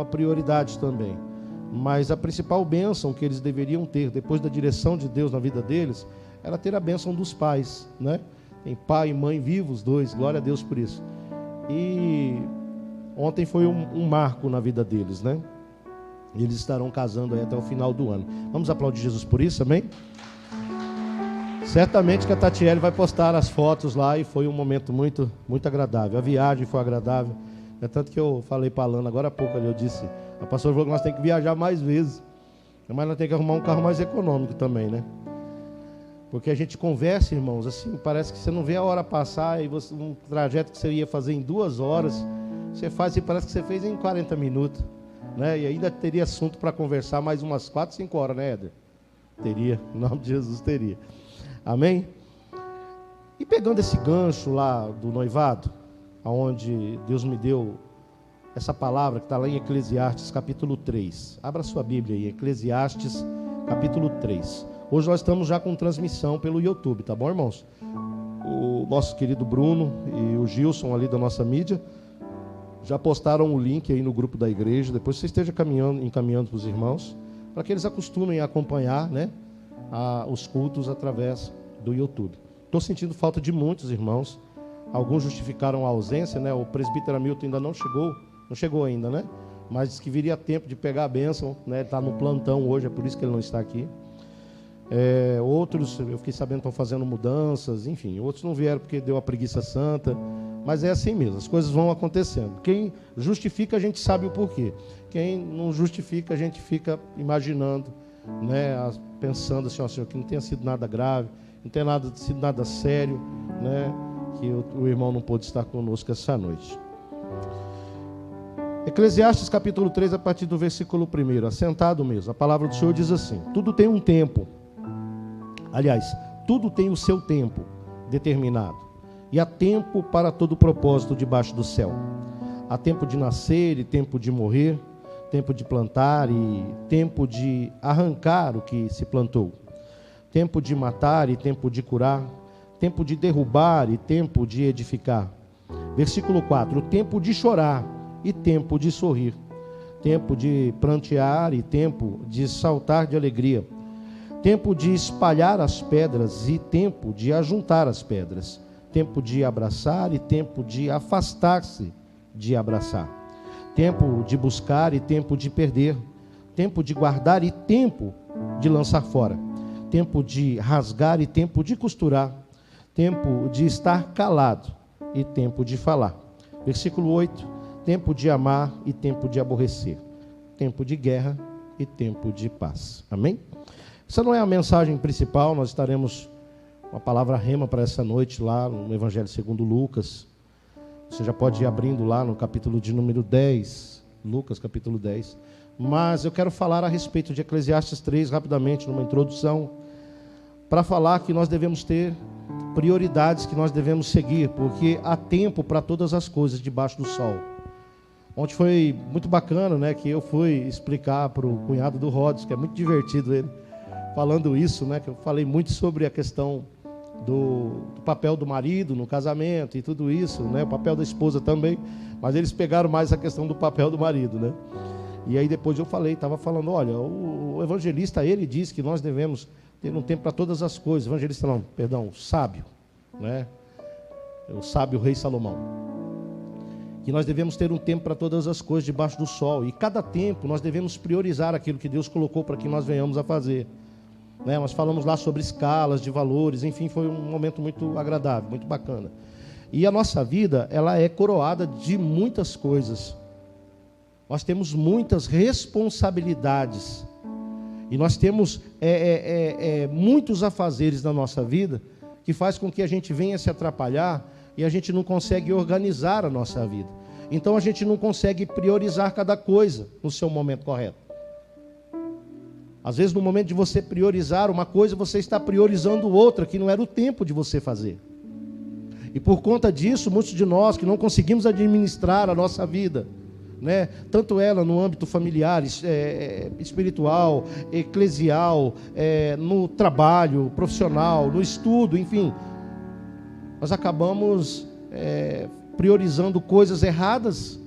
uma prioridade também. Mas a principal bênção que eles deveriam ter, depois da direção de Deus na vida deles, era ter a bênção dos pais, né? Tem pai e mãe vivos, dois, glória a Deus por isso. E ontem foi um marco na vida deles, né? E eles estarão casando aí até o final do ano. Vamos aplaudir Jesus por isso, amém? Certamente que a Tatiele vai postar as fotos lá e foi um momento muito, muito agradável. A viagem foi agradável. É tanto que eu falei para a Lana agora há pouco ali, eu disse, a pastora falou que nós temos que viajar mais vezes. Mas nós temos que arrumar um carro mais econômico também, né? Porque a gente conversa, irmãos, assim, parece que você não vê a hora passar e você, um trajeto que você ia fazer em 2 horas, você faz e parece que você fez em 40 minutos, né? E ainda teria assunto para conversar mais umas 4, 5 horas, né, Éder? Teria, em nome de Jesus teria. Amém? E pegando esse gancho lá do noivado, onde Deus me deu essa palavra que está lá em Eclesiastes capítulo 3. Abra sua Bíblia aí, Eclesiastes capítulo 3. Hoje nós estamos já com transmissão pelo YouTube, tá bom, irmãos? O nosso querido Bruno e o Gilson ali da nossa mídia já postaram o link aí no grupo da igreja. Depois você esteja encaminhando para os irmãos, para que eles acostumem a acompanhar, né, os cultos através do YouTube. Estou sentindo falta de muitos irmãos. Alguns justificaram a ausência, né? O presbítero Hamilton ainda não chegou ainda, né? Mas disse que viria tempo de pegar a bênção, né? Ele está no plantão hoje, é por isso que ele não está aqui. Outros, eu fiquei sabendo, estão fazendo mudanças, enfim. Outros não vieram porque deu a preguiça santa. Mas é assim mesmo, as coisas vão acontecendo. Quem justifica, a gente sabe o porquê. Quem não justifica, a gente fica imaginando, né? Pensando assim, ó, Senhor, que não tenha sido nada grave, não tenha sido nada sério, né? Que o irmão não pôde estar conosco essa noite. Eclesiastes capítulo 3, a partir do versículo 1, assentado mesmo, a palavra do Senhor diz assim: tudo tem um tempo, aliás, tudo tem o seu tempo determinado, e há tempo para todo propósito debaixo do céu. Há tempo de nascer e tempo de morrer, tempo de plantar e tempo de arrancar o que se plantou, tempo de matar e tempo de curar, tempo de derrubar e tempo de edificar. Versículo 4, tempo de chorar e tempo de sorrir, tempo de prantear e tempo de saltar de alegria, tempo de espalhar as pedras e tempo de ajuntar as pedras, tempo de abraçar e tempo de afastar-se de abraçar, tempo de buscar e tempo de perder, tempo de guardar e tempo de lançar fora, tempo de rasgar e tempo de costurar, tempo de estar calado e tempo de falar. Versículo 8, tempo de amar e tempo de aborrecer, tempo de guerra e tempo de paz. Amém? Essa não é a mensagem principal, nós estaremos com a palavra rema para essa noite lá no Evangelho segundo Lucas. Você já pode ir abrindo lá no capítulo de número 10, Lucas capítulo 10. Mas eu quero falar a respeito de Eclesiastes 3 rapidamente, numa introdução, para falar que nós devemos ter prioridades que nós devemos seguir, porque há tempo para todas as coisas debaixo do sol. Ontem foi muito bacana, né, que eu fui explicar para o cunhado do Rods, que é muito divertido ele, falando isso, né, que eu falei muito sobre a questão do papel do marido no casamento e tudo isso, né, o papel da esposa também, mas eles pegaram mais a questão do papel do marido, né. E aí depois eu estava falando, olha, o evangelista, ele diz que nós devemos ter um tempo para todas as coisas. Evangelista não, perdão, o sábio, né? O sábio rei Salomão. Que nós devemos ter um tempo para todas as coisas debaixo do sol. E cada tempo nós devemos priorizar aquilo que Deus colocou para que nós venhamos a fazer. Né? Nós falamos lá sobre escalas de valores, enfim, foi um momento muito agradável, muito bacana. E a nossa vida, ela é coroada de muitas coisas. Nós temos muitas responsabilidades. E nós temos muitos afazeres na nossa vida que faz com que a gente venha se atrapalhar e a gente não consegue organizar a nossa vida. Então a gente não consegue priorizar cada coisa no seu momento correto. Às vezes no momento de você priorizar uma coisa, você está priorizando outra que não era o tempo de você fazer. E por conta disso, muitos de nós que não conseguimos administrar a nossa vida, né? Tanto ela no âmbito familiar, espiritual, eclesial, no trabalho profissional, no estudo, enfim, nós acabamos priorizando coisas erradas,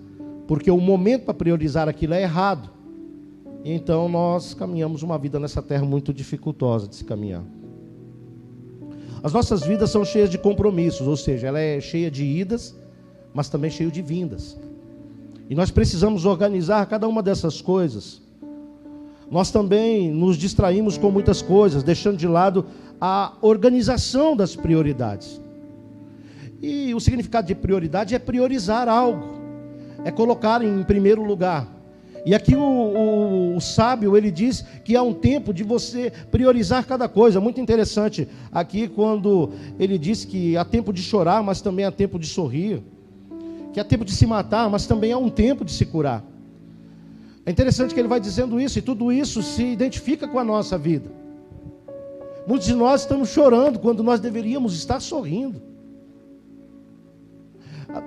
porque o momento para priorizar aquilo é errado. Então nós caminhamos uma vida nessa terra muito dificultosa de se caminhar. As nossas vidas são cheias de compromissos, ou seja, ela é cheia de idas, mas também cheia de vindas. E nós precisamos organizar cada uma dessas coisas. Nós também nos distraímos com muitas coisas, deixando de lado a organização das prioridades. E o significado de prioridade é priorizar algo, é colocar em primeiro lugar. E aqui o sábio, ele diz que há um tempo de você priorizar cada coisa. Muito interessante aqui quando ele diz que há tempo de chorar, mas também há tempo de sorrir. Que há tempo de se matar, mas também há um tempo de se curar. É interessante que ele vai dizendo isso, e tudo isso se identifica com a nossa vida. Muitos de nós estamos chorando quando nós deveríamos estar sorrindo.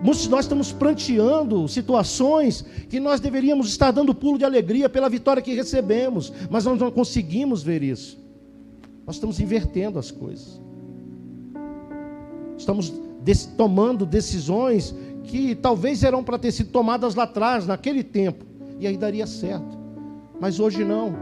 Muitos de nós estamos pranteando situações que nós deveríamos estar dando pulo de alegria pela vitória que recebemos, mas nós não conseguimos ver isso. Nós estamos invertendo as coisas. Estamos tomando decisões que talvez eram para ter sido tomadas lá atrás, naquele tempo, e aí daria certo, mas hoje não.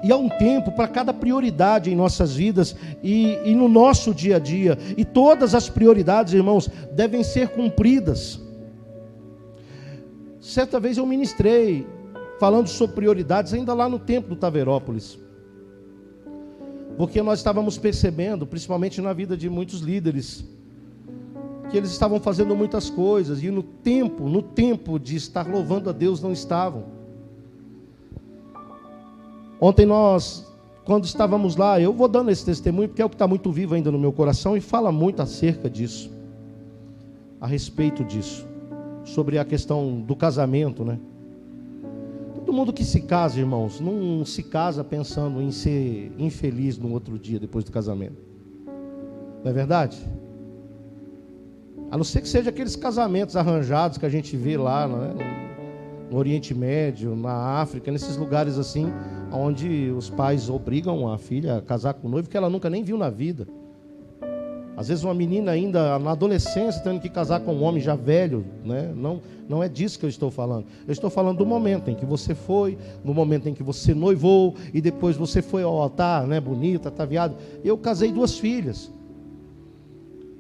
E há um tempo para cada prioridade em nossas vidas e no nosso dia a dia. E todas as prioridades, irmãos, devem ser cumpridas. Certa vez eu ministrei falando sobre prioridades ainda lá no templo do Taverópolis. Porque nós estávamos percebendo, principalmente na vida de muitos líderes, que eles estavam fazendo muitas coisas e no tempo de estar louvando a Deus não estavam. Ontem nós, quando estávamos lá, eu vou dando esse testemunho porque é o que está muito vivo ainda no meu coração e fala muito acerca disso, a respeito disso, sobre a questão do casamento, né? Todo mundo que se casa, irmãos, não se casa pensando em ser infeliz no outro dia depois do casamento, não é verdade? A não ser que seja aqueles casamentos arranjados que a gente vê lá, não é? No Oriente Médio, na África, nesses lugares assim, onde os pais obrigam a filha a casar com o noivo que ela nunca nem viu na vida. Às vezes uma menina ainda na adolescência tendo que casar com um homem já velho, né? Não é disso que eu estou falando. Eu estou falando do momento em que você foi, no momento em que você noivou e depois você foi ao altar, né? Bonita, ataviada. Eu casei 2 filhas.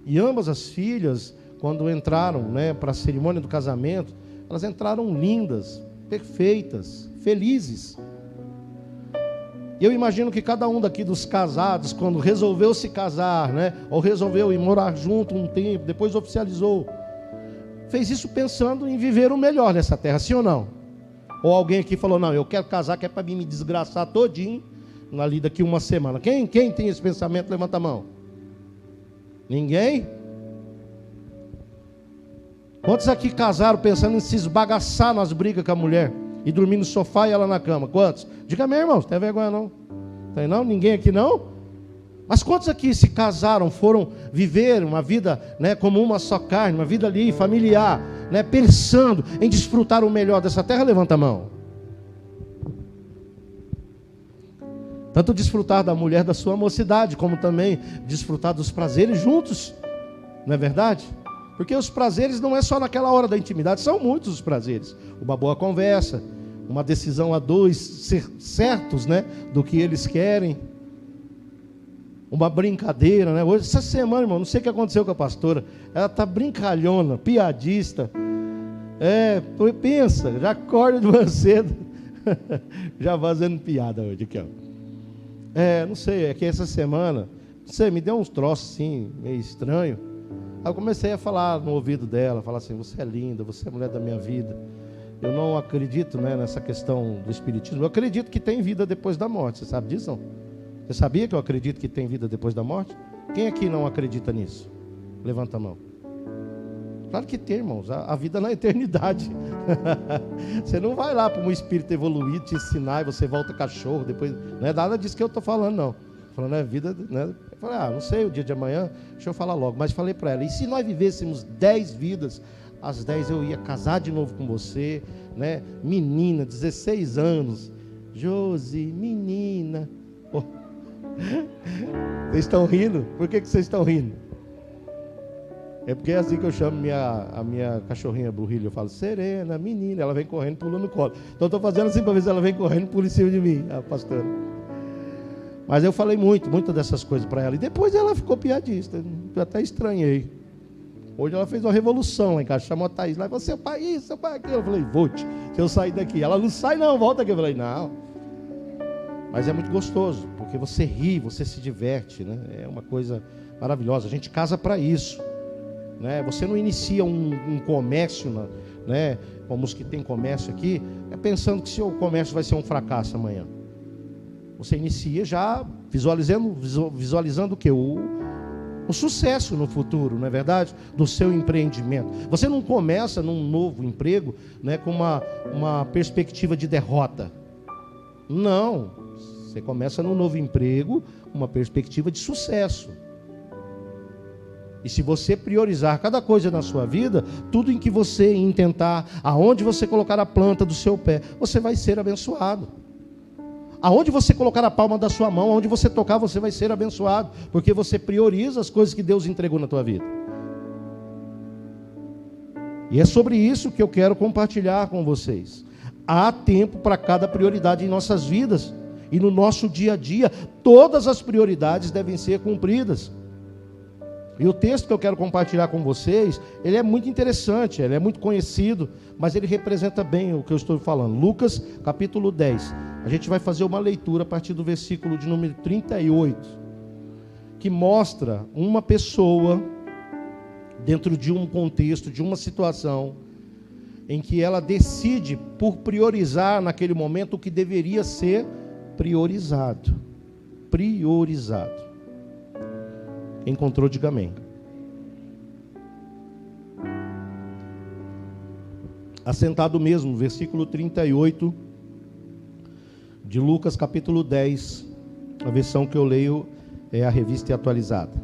E ambas as filhas, quando entraram, né, para a cerimônia do casamento, elas entraram lindas, perfeitas, felizes. E eu imagino que cada um daqui dos casados, quando resolveu se casar, né, ou resolveu ir morar junto um tempo, depois oficializou, fez isso pensando em viver o melhor nessa terra, sim ou não? Ou alguém aqui falou, não, eu quero casar que é para mim me desgraçar todinho, ali daqui uma semana. Quem tem esse pensamento, levanta a mão. Ninguém? Quantos aqui casaram pensando em se esbagaçar nas brigas com a mulher e dormir no sofá e ela na cama? Quantos? Diga mesmo, irmãos, não tem vergonha não? Tem não? Ninguém aqui não? Mas quantos aqui se casaram, foram viver uma vida, né, como uma só carne, uma vida ali familiar, né, pensando em desfrutar o melhor dessa terra? Levanta a mão. Tanto desfrutar da mulher da sua mocidade, como também desfrutar dos prazeres juntos, não é verdade? Porque os prazeres não é só naquela hora da intimidade, são muitos os prazeres. Uma boa conversa, uma decisão a 2, ser certos, né, do que eles querem. Uma brincadeira, né? Hoje, essa semana, irmão, não sei o que aconteceu com a pastora. Ela está brincalhona, piadista. Pensa, já acorda de manhã cedo. Já fazendo piada hoje aqui, ó. Não sei, é que essa semana, não sei, me deu uns troços assim, meio estranho. Aí eu comecei a falar no ouvido dela, falar assim, você é linda, você é a mulher da minha vida. Eu não acredito, né, nessa questão do espiritismo. Eu acredito que tem vida depois da morte, você sabe disso não? Você sabia que eu acredito que tem vida depois da morte? Quem aqui não acredita nisso? Levanta a mão. Claro que tem, irmãos, a vida na eternidade. Você não vai lá para um espírito evoluído te ensinar e você volta cachorro, depois, não é nada disso que eu estou falando não. Falando, é vida, né? Eu falei, não sei, o dia de amanhã, deixa eu falar logo. Mas falei para ela, e se nós vivêssemos 10 vidas, às 10 eu ia casar de novo com você, né? Menina, 16 anos, Josi, menina. Oh. Vocês estão rindo? Por que vocês estão rindo? É porque é assim que eu chamo a minha cachorrinha Brunhilde. Eu falo, Serena, menina. Ela vem correndo, pulando no colo. Então eu estou fazendo assim para ver se ela vem correndo, pula em cima de mim, a pastora. Mas eu falei muito dessas coisas para ela. E depois ela ficou piadista. Eu até estranhei. Hoje ela fez uma revolução lá em casa. Chamou a Thaís lá e falou, seu pai isso, seu pai aquilo. Eu falei, vou-te, se eu sair daqui. Ela, não sai não, volta aqui. Eu falei, não. Mas é muito gostoso, porque você ri, você se diverte, né? É uma coisa maravilhosa. A gente casa para isso. Né? Você não inicia um comércio, né? Como os que tem comércio aqui, pensando que seu comércio vai ser um fracasso amanhã. Você inicia já visualizando o quê? O sucesso no futuro, não é verdade? Do seu empreendimento. Você não começa num novo emprego, né, com uma perspectiva de derrota. Não. Você começa num novo emprego, uma perspectiva de sucesso. E se você priorizar cada coisa na sua vida, tudo em que você intentar, aonde você colocar a planta do seu pé, você vai ser abençoado. Aonde você colocar a palma da sua mão, aonde você tocar, você vai ser abençoado, porque você prioriza as coisas que Deus entregou na tua vida. E é sobre isso que eu quero compartilhar com vocês. Há tempo para cada prioridade em nossas vidas, e no nosso dia a dia, todas as prioridades devem ser cumpridas. E o texto que eu quero compartilhar com vocês, ele é muito interessante, ele é muito conhecido, mas ele representa bem o que eu estou falando. Lucas, capítulo 10. A gente vai fazer uma leitura a partir do versículo de número 38, que mostra uma pessoa, dentro de um contexto, de uma situação, em que ela decide por priorizar naquele momento o que deveria ser priorizado. Priorizado. Encontrou, diga amém. Assentado mesmo, versículo 38 de Lucas capítulo 10. A versão que eu leio é a Revista Atualizada.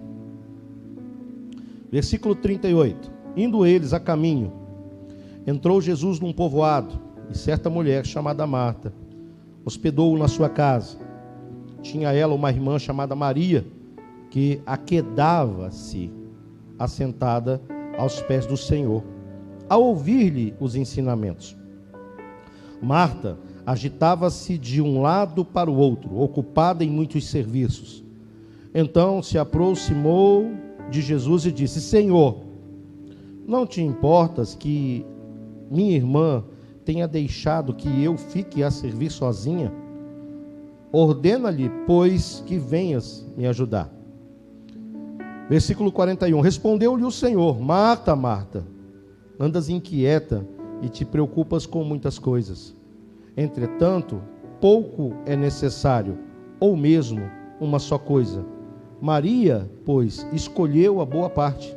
Versículo 38. Indo eles a caminho, entrou Jesus num povoado, e certa mulher chamada Marta hospedou-o na sua casa. Tinha ela uma irmã chamada Maria, que aquedava-se assentada aos pés do Senhor, a ouvir-lhe os ensinamentos. Marta agitava-se de um lado para o outro, ocupada em muitos serviços. Então se aproximou de Jesus e disse: Senhor, não te importas que minha irmã tenha deixado que eu fique a servir sozinha? Ordena-lhe, pois, que venhas me ajudar. Versículo 41. Respondeu-lhe o Senhor: Marta, Marta, andas inquieta e te preocupas com muitas coisas. Entretanto, pouco é necessário, ou mesmo uma só coisa. Maria, pois, escolheu a boa parte,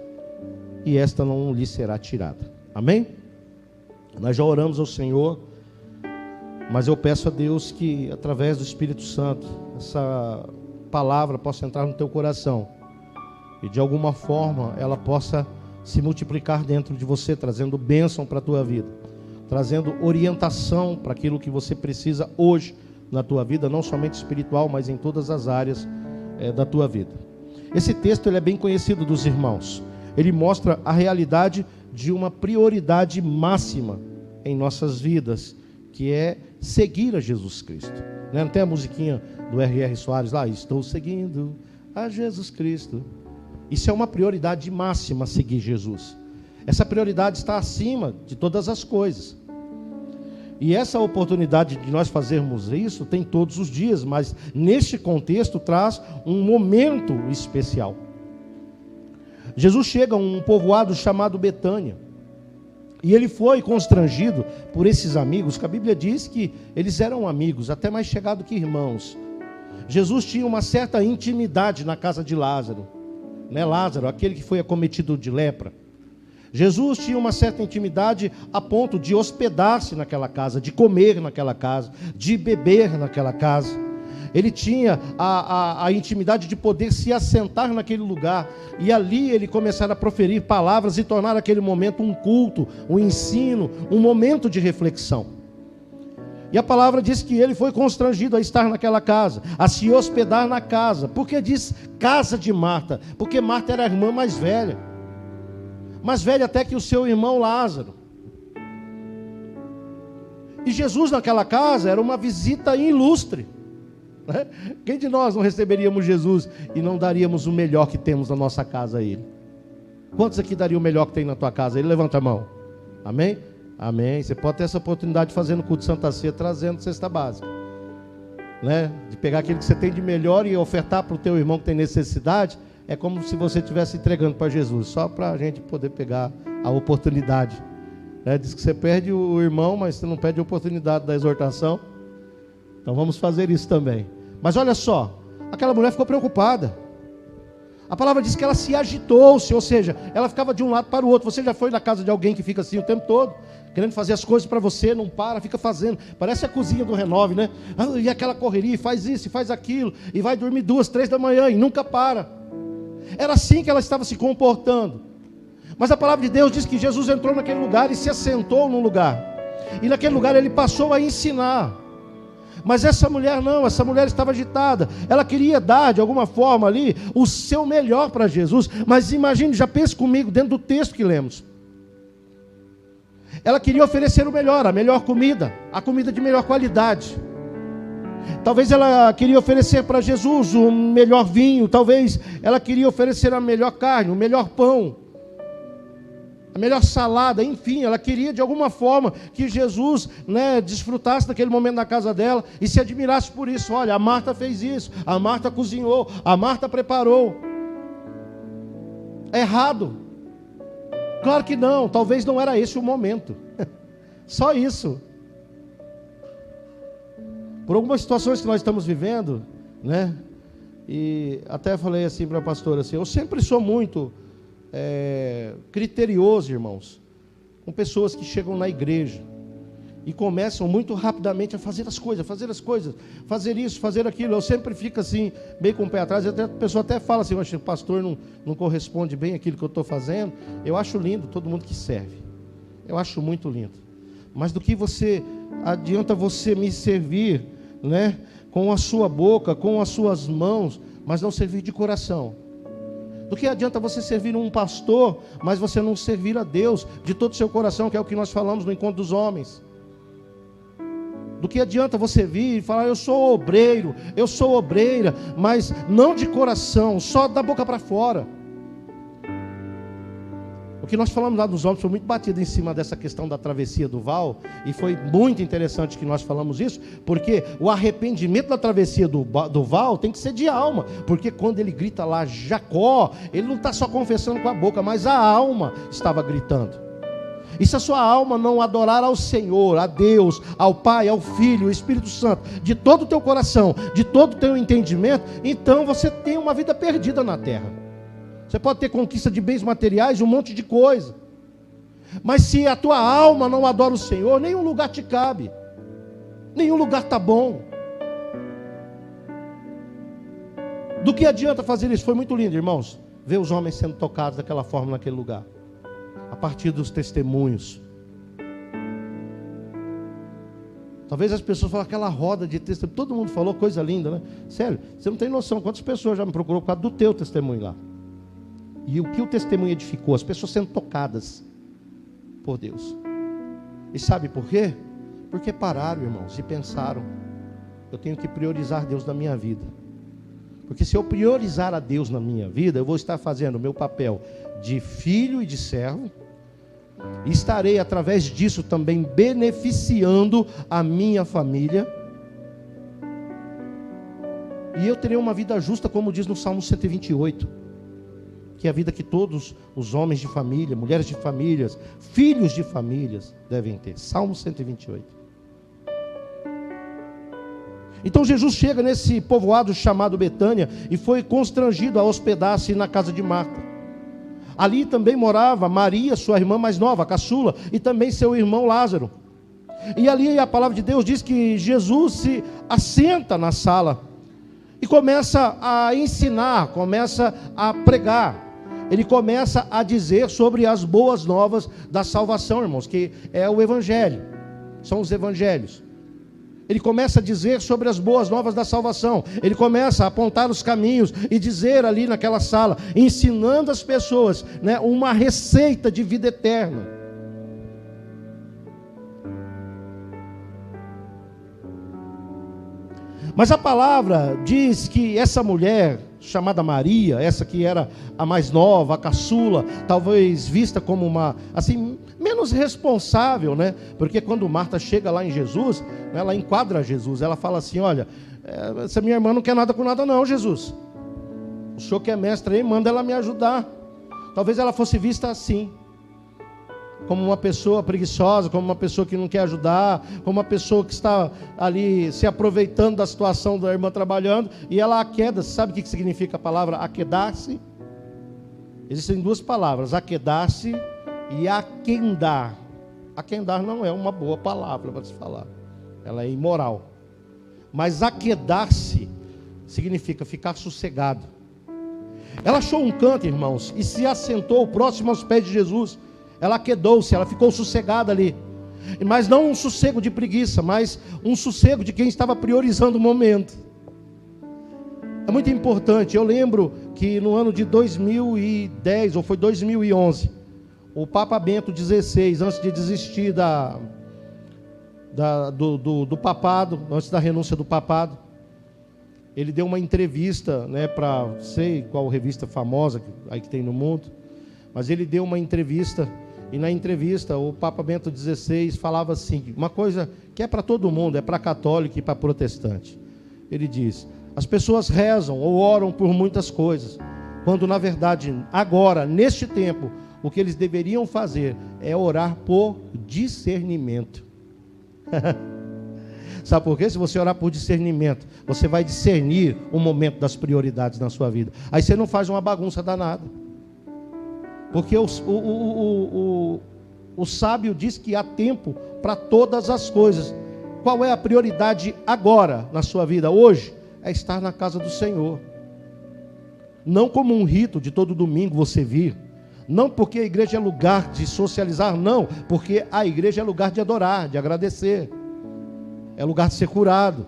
e esta não lhe será tirada. Amém? Nós já oramos ao Senhor, mas eu peço a Deus que, através do Espírito Santo, essa palavra possa entrar no teu coração, e de alguma forma ela possa se multiplicar dentro de você, trazendo bênção para a tua vida, trazendo orientação para aquilo que você precisa hoje na tua vida, não somente espiritual, mas em todas as áreas da tua vida. Esse texto ele é bem conhecido dos irmãos. Ele mostra a realidade de uma prioridade máxima em nossas vidas, que é seguir a Jesus Cristo. Não tem a musiquinha do R.R. Soares lá? Estou seguindo a Jesus Cristo. Isso é uma prioridade máxima, seguir Jesus. Essa prioridade está acima de todas as coisas. E essa oportunidade de nós fazermos isso tem todos os dias, mas neste contexto traz um momento especial. Jesus chega a um povoado chamado Betânia, e ele foi constrangido por esses amigos, que a Bíblia diz que eles eram amigos, até mais chegados que irmãos. Jesus tinha uma certa intimidade na casa de Lázaro, né? Lázaro, aquele que foi acometido de lepra. Jesus tinha uma certa intimidade a ponto de hospedar-se naquela casa, de comer naquela casa, de beber naquela casa. Ele tinha a intimidade de poder se assentar naquele lugar e ali ele começar a proferir palavras e tornar aquele momento um culto, um ensino, um momento de reflexão. E a palavra diz que ele foi constrangido a estar naquela casa, a se hospedar na casa. Por que diz casa de Marta? Porque Marta era a irmã mais velha. mais velha até que o seu irmão Lázaro. E Jesus naquela casa era uma visita ilustre, né? Quem de nós não receberíamos Jesus e não daríamos o melhor que temos na nossa casa a Ele? Quantos aqui dariam o melhor que tem na tua casa? Ele levanta a mão. Amém? Amém. Você pode ter essa oportunidade de fazer no culto de Santa Ceia, trazendo cesta básica, né? De pegar aquilo que você tem de melhor e ofertar para o teu irmão que tem necessidade. É como se você estivesse entregando para Jesus, só para a gente poder pegar a oportunidade. Diz que você perde o irmão, mas você não perde a oportunidade da exortação. Então vamos fazer isso também. Mas olha só, aquela mulher ficou preocupada. A palavra diz que ela se agitou-se, ou seja, ela ficava de um lado para o outro. Você já foi na casa de alguém que fica assim o tempo todo, querendo fazer as coisas para você, não para, fica fazendo. Parece a cozinha do Renove, né? E aquela correria, faz isso, faz aquilo, e vai dormir 2, 3 da manhã e nunca para. Era assim que ela estava se comportando. Mas a palavra de Deus diz que Jesus entrou naquele lugar e se assentou num lugar. E naquele lugar ele passou a ensinar. Mas essa mulher não, essa mulher estava agitada. Ela queria dar de alguma forma ali o seu melhor para Jesus. Mas imagine, já pense comigo dentro do texto que lemos. Ela queria oferecer o melhor, a melhor comida, a comida de melhor qualidade. Talvez ela queria oferecer para Jesus o melhor vinho. Talvez ela queria oferecer a melhor carne, o melhor pão, a melhor salada, enfim, ela queria de alguma forma que Jesus, desfrutasse daquele momento na casa dela e se admirasse por isso. Olha, a Marta fez isso, a Marta cozinhou, a Marta preparou. É errado? Claro que não, talvez não era esse o momento. Só isso. Por algumas situações que nós estamos vivendo, e até falei assim para a pastora, assim, eu sempre sou muito criterioso, irmãos, com pessoas que chegam na igreja e começam muito rapidamente a fazer as coisas, fazer isso, fazer aquilo. Eu sempre fico assim, meio com o pé atrás. A pessoa até fala assim, o pastor não corresponde bem àquilo que eu estou fazendo. Eu acho lindo todo mundo que serve, eu acho muito lindo, mas do que adianta você me servir, com a sua boca, com as suas mãos, mas não servir de coração? Do que adianta você servir um pastor, mas você não servir a Deus de todo o seu coração, que é o que nós falamos no encontro dos homens? Do que adianta você vir e falar, eu sou obreiro, eu sou obreira, mas não de coração, só da boca para fora? O que nós falamos lá dos homens foi muito batido em cima dessa questão da travessia do Val, e foi muito interessante que nós falamos isso, porque o arrependimento da travessia do Val tem que ser de alma, porque quando ele grita lá, Jacó, ele não está só confessando com a boca, mas a alma estava gritando. E se a sua alma não adorar ao Senhor, a Deus, ao Pai, ao Filho, ao Espírito Santo, de todo o teu coração, de todo o teu entendimento, então você tem uma vida perdida na terra. Você pode ter conquista de bens materiais, um monte de coisa, mas se a tua alma não adora o Senhor, nenhum lugar te cabe, nenhum lugar está bom. Do que adianta fazer isso? Foi muito lindo, irmãos, ver os homens sendo tocados daquela forma naquele lugar, a partir dos testemunhos. Talvez as pessoas falam, aquela roda de testemunho, todo mundo falou coisa linda, né? Sério, você não tem noção quantas pessoas já me procurou por causa do teu testemunho lá. E o que o testemunho edificou? As pessoas sendo tocadas por Deus. E sabe por quê? Porque pararam, irmãos, e pensaram, eu tenho que priorizar Deus na minha vida. Porque se eu priorizar a Deus na minha vida, eu vou estar fazendo o meu papel de filho e de servo, e estarei através disso também beneficiando a minha família, e eu terei uma vida justa, como diz no Salmo 128, que é a vida que todos os homens de família, mulheres de famílias, filhos de famílias devem ter. Salmo 128. Então Jesus chega nesse povoado chamado Betânia e foi constrangido a hospedar-se na casa de Marta. Ali também morava Maria, sua irmã mais nova, a caçula, e também seu irmão Lázaro. E ali a palavra de Deus diz que Jesus se assenta na sala e começa a ensinar, começa a pregar. Ele começa a dizer sobre as boas novas da salvação, irmãos, que é o Evangelho, são os Evangelhos. Ele começa a dizer sobre as boas novas da salvação. Ele começa a apontar os caminhos e dizer ali naquela sala, ensinando as pessoas, né, uma receita de vida eterna. Mas a palavra diz que essa mulher, chamada Maria, essa que era a mais nova, a caçula, talvez vista como uma, assim, menos responsável, né? Porque quando Marta chega lá em Jesus, ela enquadra Jesus, ela fala assim, olha, essa minha irmã não quer nada com nada não, Jesus. O senhor que é mestre aí, manda ela me ajudar. Talvez ela fosse vista assim, como uma pessoa preguiçosa, como uma pessoa que não quer ajudar, como uma pessoa que está ali se aproveitando da situação da irmã trabalhando, e ela aqueda. Sabe o que significa a palavra aquedar-se? Existem duas palavras, aquedar-se e aquendar. Aquendar não é uma boa palavra para se falar, ela é imoral. Mas aquedar-se significa ficar sossegado. Ela achou um canto, irmãos, e se assentou próximo aos pés de Jesus. Ela aquedou-se, ela ficou sossegada ali. Mas não um sossego de preguiça, mas um sossego de quem estava priorizando o momento. É muito importante. Eu lembro que no ano de 2010, ou foi 2011, o Papa Bento XVI, antes de desistir do papado, antes da renúncia do papado, ele deu uma entrevista, né, para, sei qual revista famosa aí que tem no mundo, mas ele deu uma entrevista. E na entrevista, o Papa Bento XVI falava assim, uma coisa que é para todo mundo, é para católico e para protestante. Ele diz, as pessoas rezam ou oram por muitas coisas, quando na verdade, agora, neste tempo, o que eles deveriam fazer é orar por discernimento. Sabe por quê? Se você orar por discernimento, você vai discernir o momento das prioridades na sua vida. Aí você não faz uma bagunça danada. Porque o sábio diz que há tempo para todas as coisas. Qual é a prioridade agora na sua vida? Hoje é estar na casa do Senhor. Não como um rito de todo domingo você vir. Não porque a igreja é lugar de socializar, não. Porque a igreja é lugar de adorar, de agradecer. É lugar de ser curado.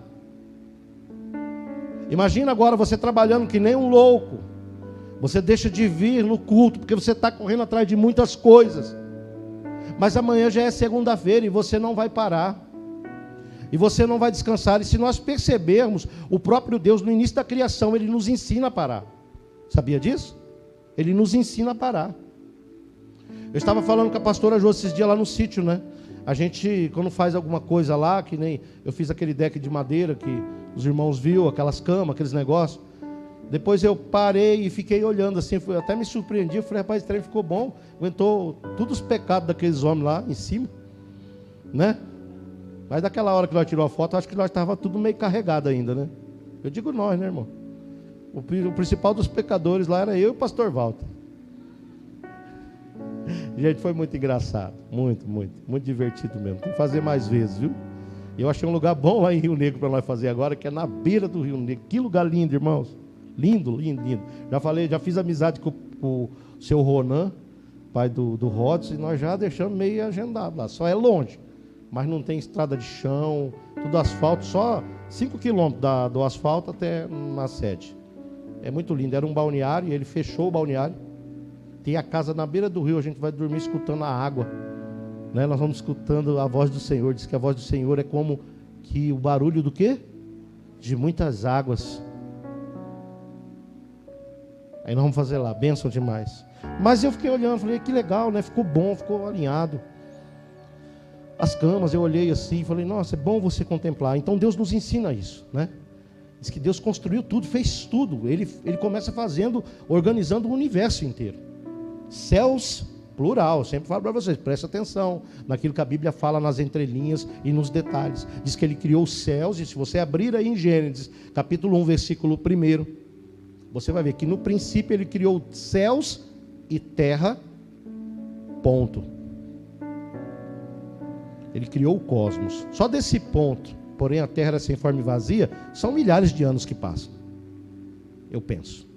Imagina agora você trabalhando que nem um louco. Você deixa de vir no culto, porque você está correndo atrás de muitas coisas. Mas amanhã já é segunda-feira e você não vai parar. E você não vai descansar. E se nós percebermos, o próprio Deus, no início da criação, Ele nos ensina a parar. Sabia disso? Ele nos ensina a parar. Eu estava falando com a pastora Jô esses dias lá no sítio, né? A gente, quando faz alguma coisa lá, que nem eu fiz aquele deck de madeira que os irmãos viram, aquelas camas, aqueles negócios. Depois eu parei e fiquei olhando assim, até me surpreendi, eu falei, rapaz, esse trem ficou bom, aguentou todos os pecados daqueles homens lá em cima, né? Mas daquela hora que nós tiramos a foto, acho que nós estávamos tudo meio carregado ainda, né? Eu digo nós, né, irmão? O principal dos pecadores lá era eu e o pastor Walter. Gente, foi muito engraçado, muito divertido mesmo, tem que fazer mais vezes, viu? Eu achei um lugar bom lá em Rio Negro para nós fazer agora, que é na beira do Rio Negro, que lugar lindo, irmãos. Lindo. Já fiz amizade com o seu Ronan, pai do Rods, e nós já deixamos meio agendado lá. Só é longe, mas não tem estrada de chão, tudo asfalto, só 5 quilômetros do asfalto até na sede. É muito lindo, era um balneário, e ele fechou o balneário. Tem a casa na beira do rio, a gente vai dormir escutando a água, né? Nós vamos escutando a voz do Senhor. Diz que a voz do Senhor é como que o barulho do quê? De muitas águas. Aí nós vamos fazer lá, bênção demais. Mas eu fiquei olhando, falei, que legal, né? Ficou bom, ficou alinhado. As camas, eu olhei assim, falei, nossa, é bom você contemplar. Então Deus nos ensina isso, né? Diz que Deus construiu tudo, fez tudo. Ele começa fazendo, organizando o universo inteiro. Céus, plural, sempre falo para vocês, presta atenção naquilo que a Bíblia fala nas entrelinhas e nos detalhes. Diz que Ele criou os céus, e se você abrir aí em Gênesis, capítulo 1, versículo 1, você vai ver que no princípio Ele criou céus e terra, ponto. Ele criou o cosmos. Só desse ponto, porém a terra era sem forma e vazia, são milhares de anos que passam. Eu penso.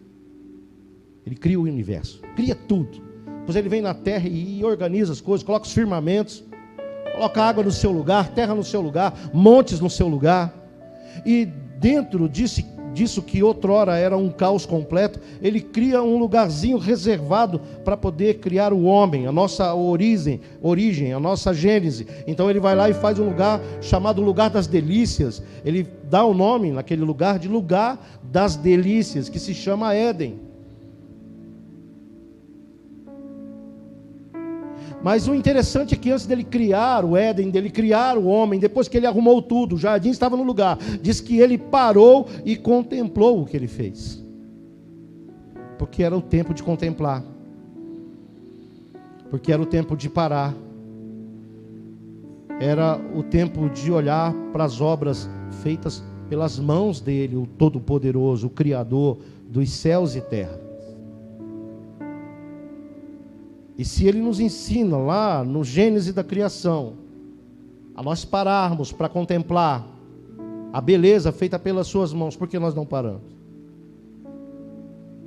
Ele cria o universo, cria tudo. Depois Ele vem na terra e organiza as coisas, coloca os firmamentos, coloca água no seu lugar, terra no seu lugar, montes no seu lugar. E dentro disso que outrora era um caos completo, ele cria um lugarzinho reservado para poder criar o homem, a nossa origem, a nossa gênese. Então ele vai lá e faz um lugar chamado lugar das delícias. Ele dá o nome naquele lugar de lugar das delícias, que se chama Éden. Mas o interessante é que antes dele criar o Éden, dele criar o homem, depois que ele arrumou tudo, o jardim estava no lugar, diz que ele parou e contemplou o que ele fez. Porque era o tempo de contemplar. Porque era o tempo de parar. Era o tempo de olhar para as obras feitas pelas mãos dele, o Todo-Poderoso, o Criador dos céus e terra. E se ele nos ensina lá no Gênesis da criação, a nós pararmos para contemplar a beleza feita pelas suas mãos, por que nós não paramos?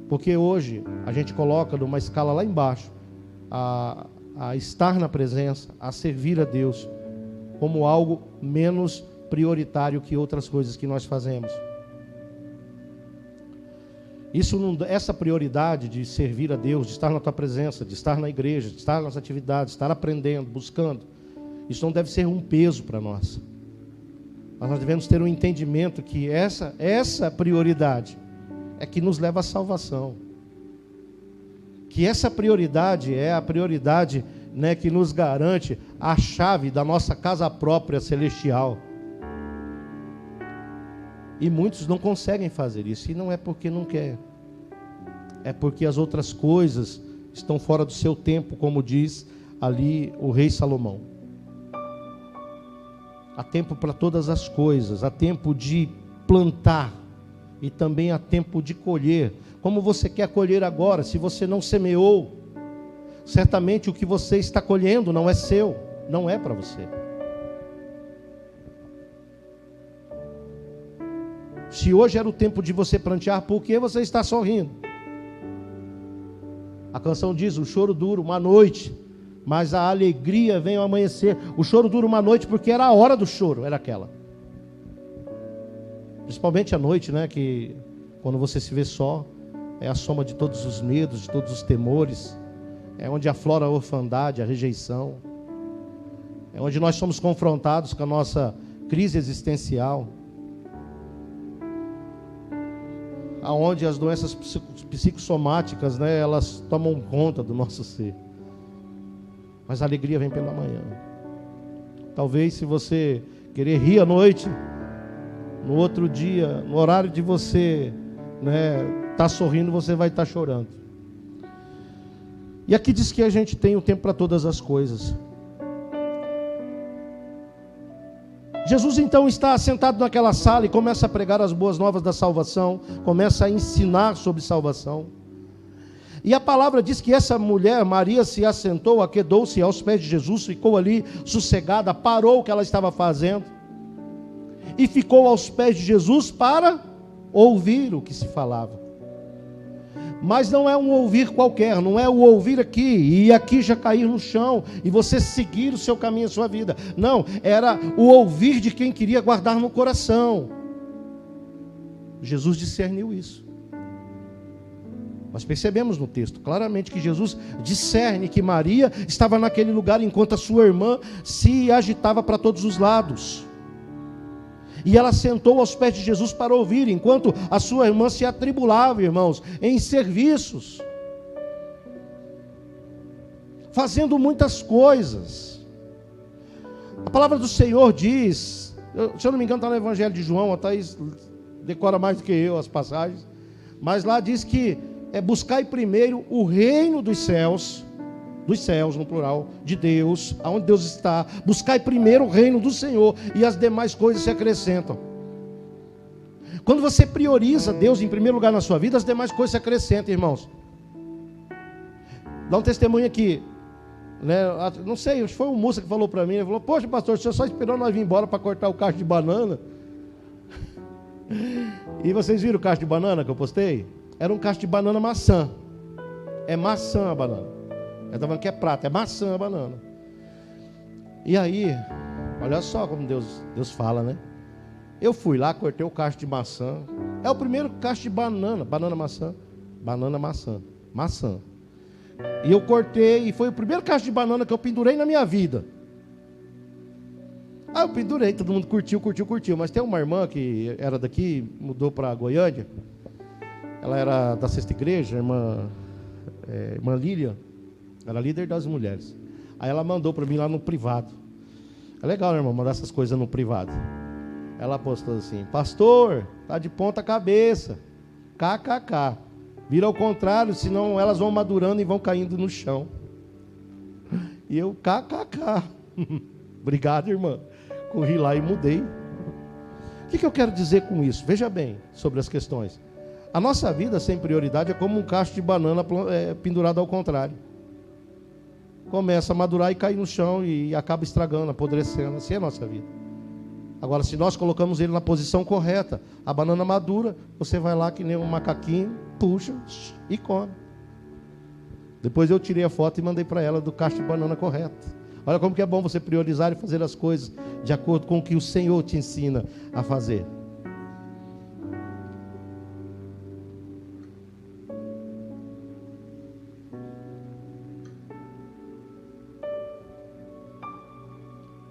Porque hoje a gente coloca numa escala lá embaixo, a estar na presença, a servir a Deus, como algo menos prioritário que outras coisas que nós fazemos. Essa prioridade de servir a Deus, de estar na tua presença, de estar na igreja, de estar nas atividades, de estar aprendendo, buscando, isso não deve ser um peso para nós. Mas nós devemos ter um entendimento que essa prioridade é que nos leva à salvação. Que essa prioridade é a prioridade, né, que nos garante a chave da nossa casa própria celestial. E muitos não conseguem fazer isso, e não é porque não quer. É porque as outras coisas estão fora do seu tempo, como diz ali o rei Salomão. Há tempo para todas as coisas, há tempo de plantar e também há tempo de colher. Como você quer colher agora, se você não semeou, certamente o que você está colhendo não é seu, não é para você. Se hoje era o tempo de você plantear, por que você está sorrindo? A canção diz, o choro dura uma noite, mas a alegria vem ao amanhecer. O choro dura uma noite porque era a hora do choro, era aquela. Principalmente à noite, né? Que quando você se vê só, é a soma de todos os medos, de todos os temores. É onde aflora a orfandade, a rejeição. É onde nós somos confrontados com a nossa crise existencial. Aonde as doenças psicossomáticas, né, elas tomam conta do nosso ser. Mas a alegria vem pela manhã. Talvez se você querer rir à noite, no outro dia, no horário de você, né, tá sorrindo, você vai estar chorando. E aqui diz que a gente tem o tempo para todas as coisas. Jesus então está sentado naquela sala e começa a pregar as boas novas da salvação, começa a ensinar sobre salvação. E a palavra diz que essa mulher, Maria, se assentou, aquedou-se aos pés de Jesus, ficou ali sossegada, parou o que ela estava fazendo e ficou aos pés de Jesus para ouvir o que se falava. Mas não é um ouvir qualquer, não é o ouvir aqui e aqui já cair no chão e você seguir o seu caminho, a sua vida. Não, era o ouvir de quem queria guardar no coração. Jesus discerniu isso. Nós percebemos no texto claramente que Jesus discerne que Maria estava naquele lugar enquanto a sua irmã se agitava para todos os lados. E ela sentou aos pés de Jesus para ouvir, enquanto a sua irmã se atribulava, irmãos, em serviços, fazendo muitas coisas. A palavra do Senhor diz, se eu não me engano está no Evangelho de João, a Thaís decora mais do que eu as passagens, mas lá diz que buscai primeiro o reino dos céus no plural, de Deus, aonde Deus está. Buscai primeiro o reino do Senhor e as demais coisas se acrescentam. Quando você prioriza Deus em primeiro lugar na sua vida, as demais coisas se acrescentam, irmãos. Dá um testemunho aqui, né? Não sei, acho que foi um moço que falou para mim, ele falou, poxa pastor, o senhor só esperou nós vir embora para cortar o cacho de banana. E vocês viram o cacho de banana que eu postei? Era um cacho de banana maçã. É maçã a banana. Eu estava falando que é prata, é maçã a banana. E aí, olha só como Deus fala, né? Eu fui lá, cortei o cacho de maçã. É o primeiro cacho de banana maçã. E eu cortei, e foi o primeiro cacho de banana que eu pendurei na minha vida. Eu pendurei, todo mundo curtiu. Mas tem uma irmã que era daqui, mudou para Goiânia. Ela era da Sexta Igreja, irmã Lília. Era líder das mulheres. Aí ela mandou para mim lá no privado. É legal, né, irmão, mandar essas coisas no privado. Ela postou assim: pastor, tá de ponta cabeça. KKK. Vira ao contrário, senão elas vão madurando e vão caindo no chão. E eu, KKK. Obrigado, irmã. Corri lá e mudei. O que eu quero dizer com isso? Veja bem sobre as questões. A nossa vida sem prioridade é como um cacho de banana pendurado ao contrário. Começa a madurar e cair no chão e acaba estragando, apodrecendo. Assim é a nossa vida. Agora, se nós colocamos ele na posição correta, a banana madura, você vai lá que nem um macaquinho, puxa e come. Depois eu tirei a foto e mandei para ela do cacho de banana correto. Olha como que é bom você priorizar e fazer as coisas de acordo com o que o Senhor te ensina a fazer.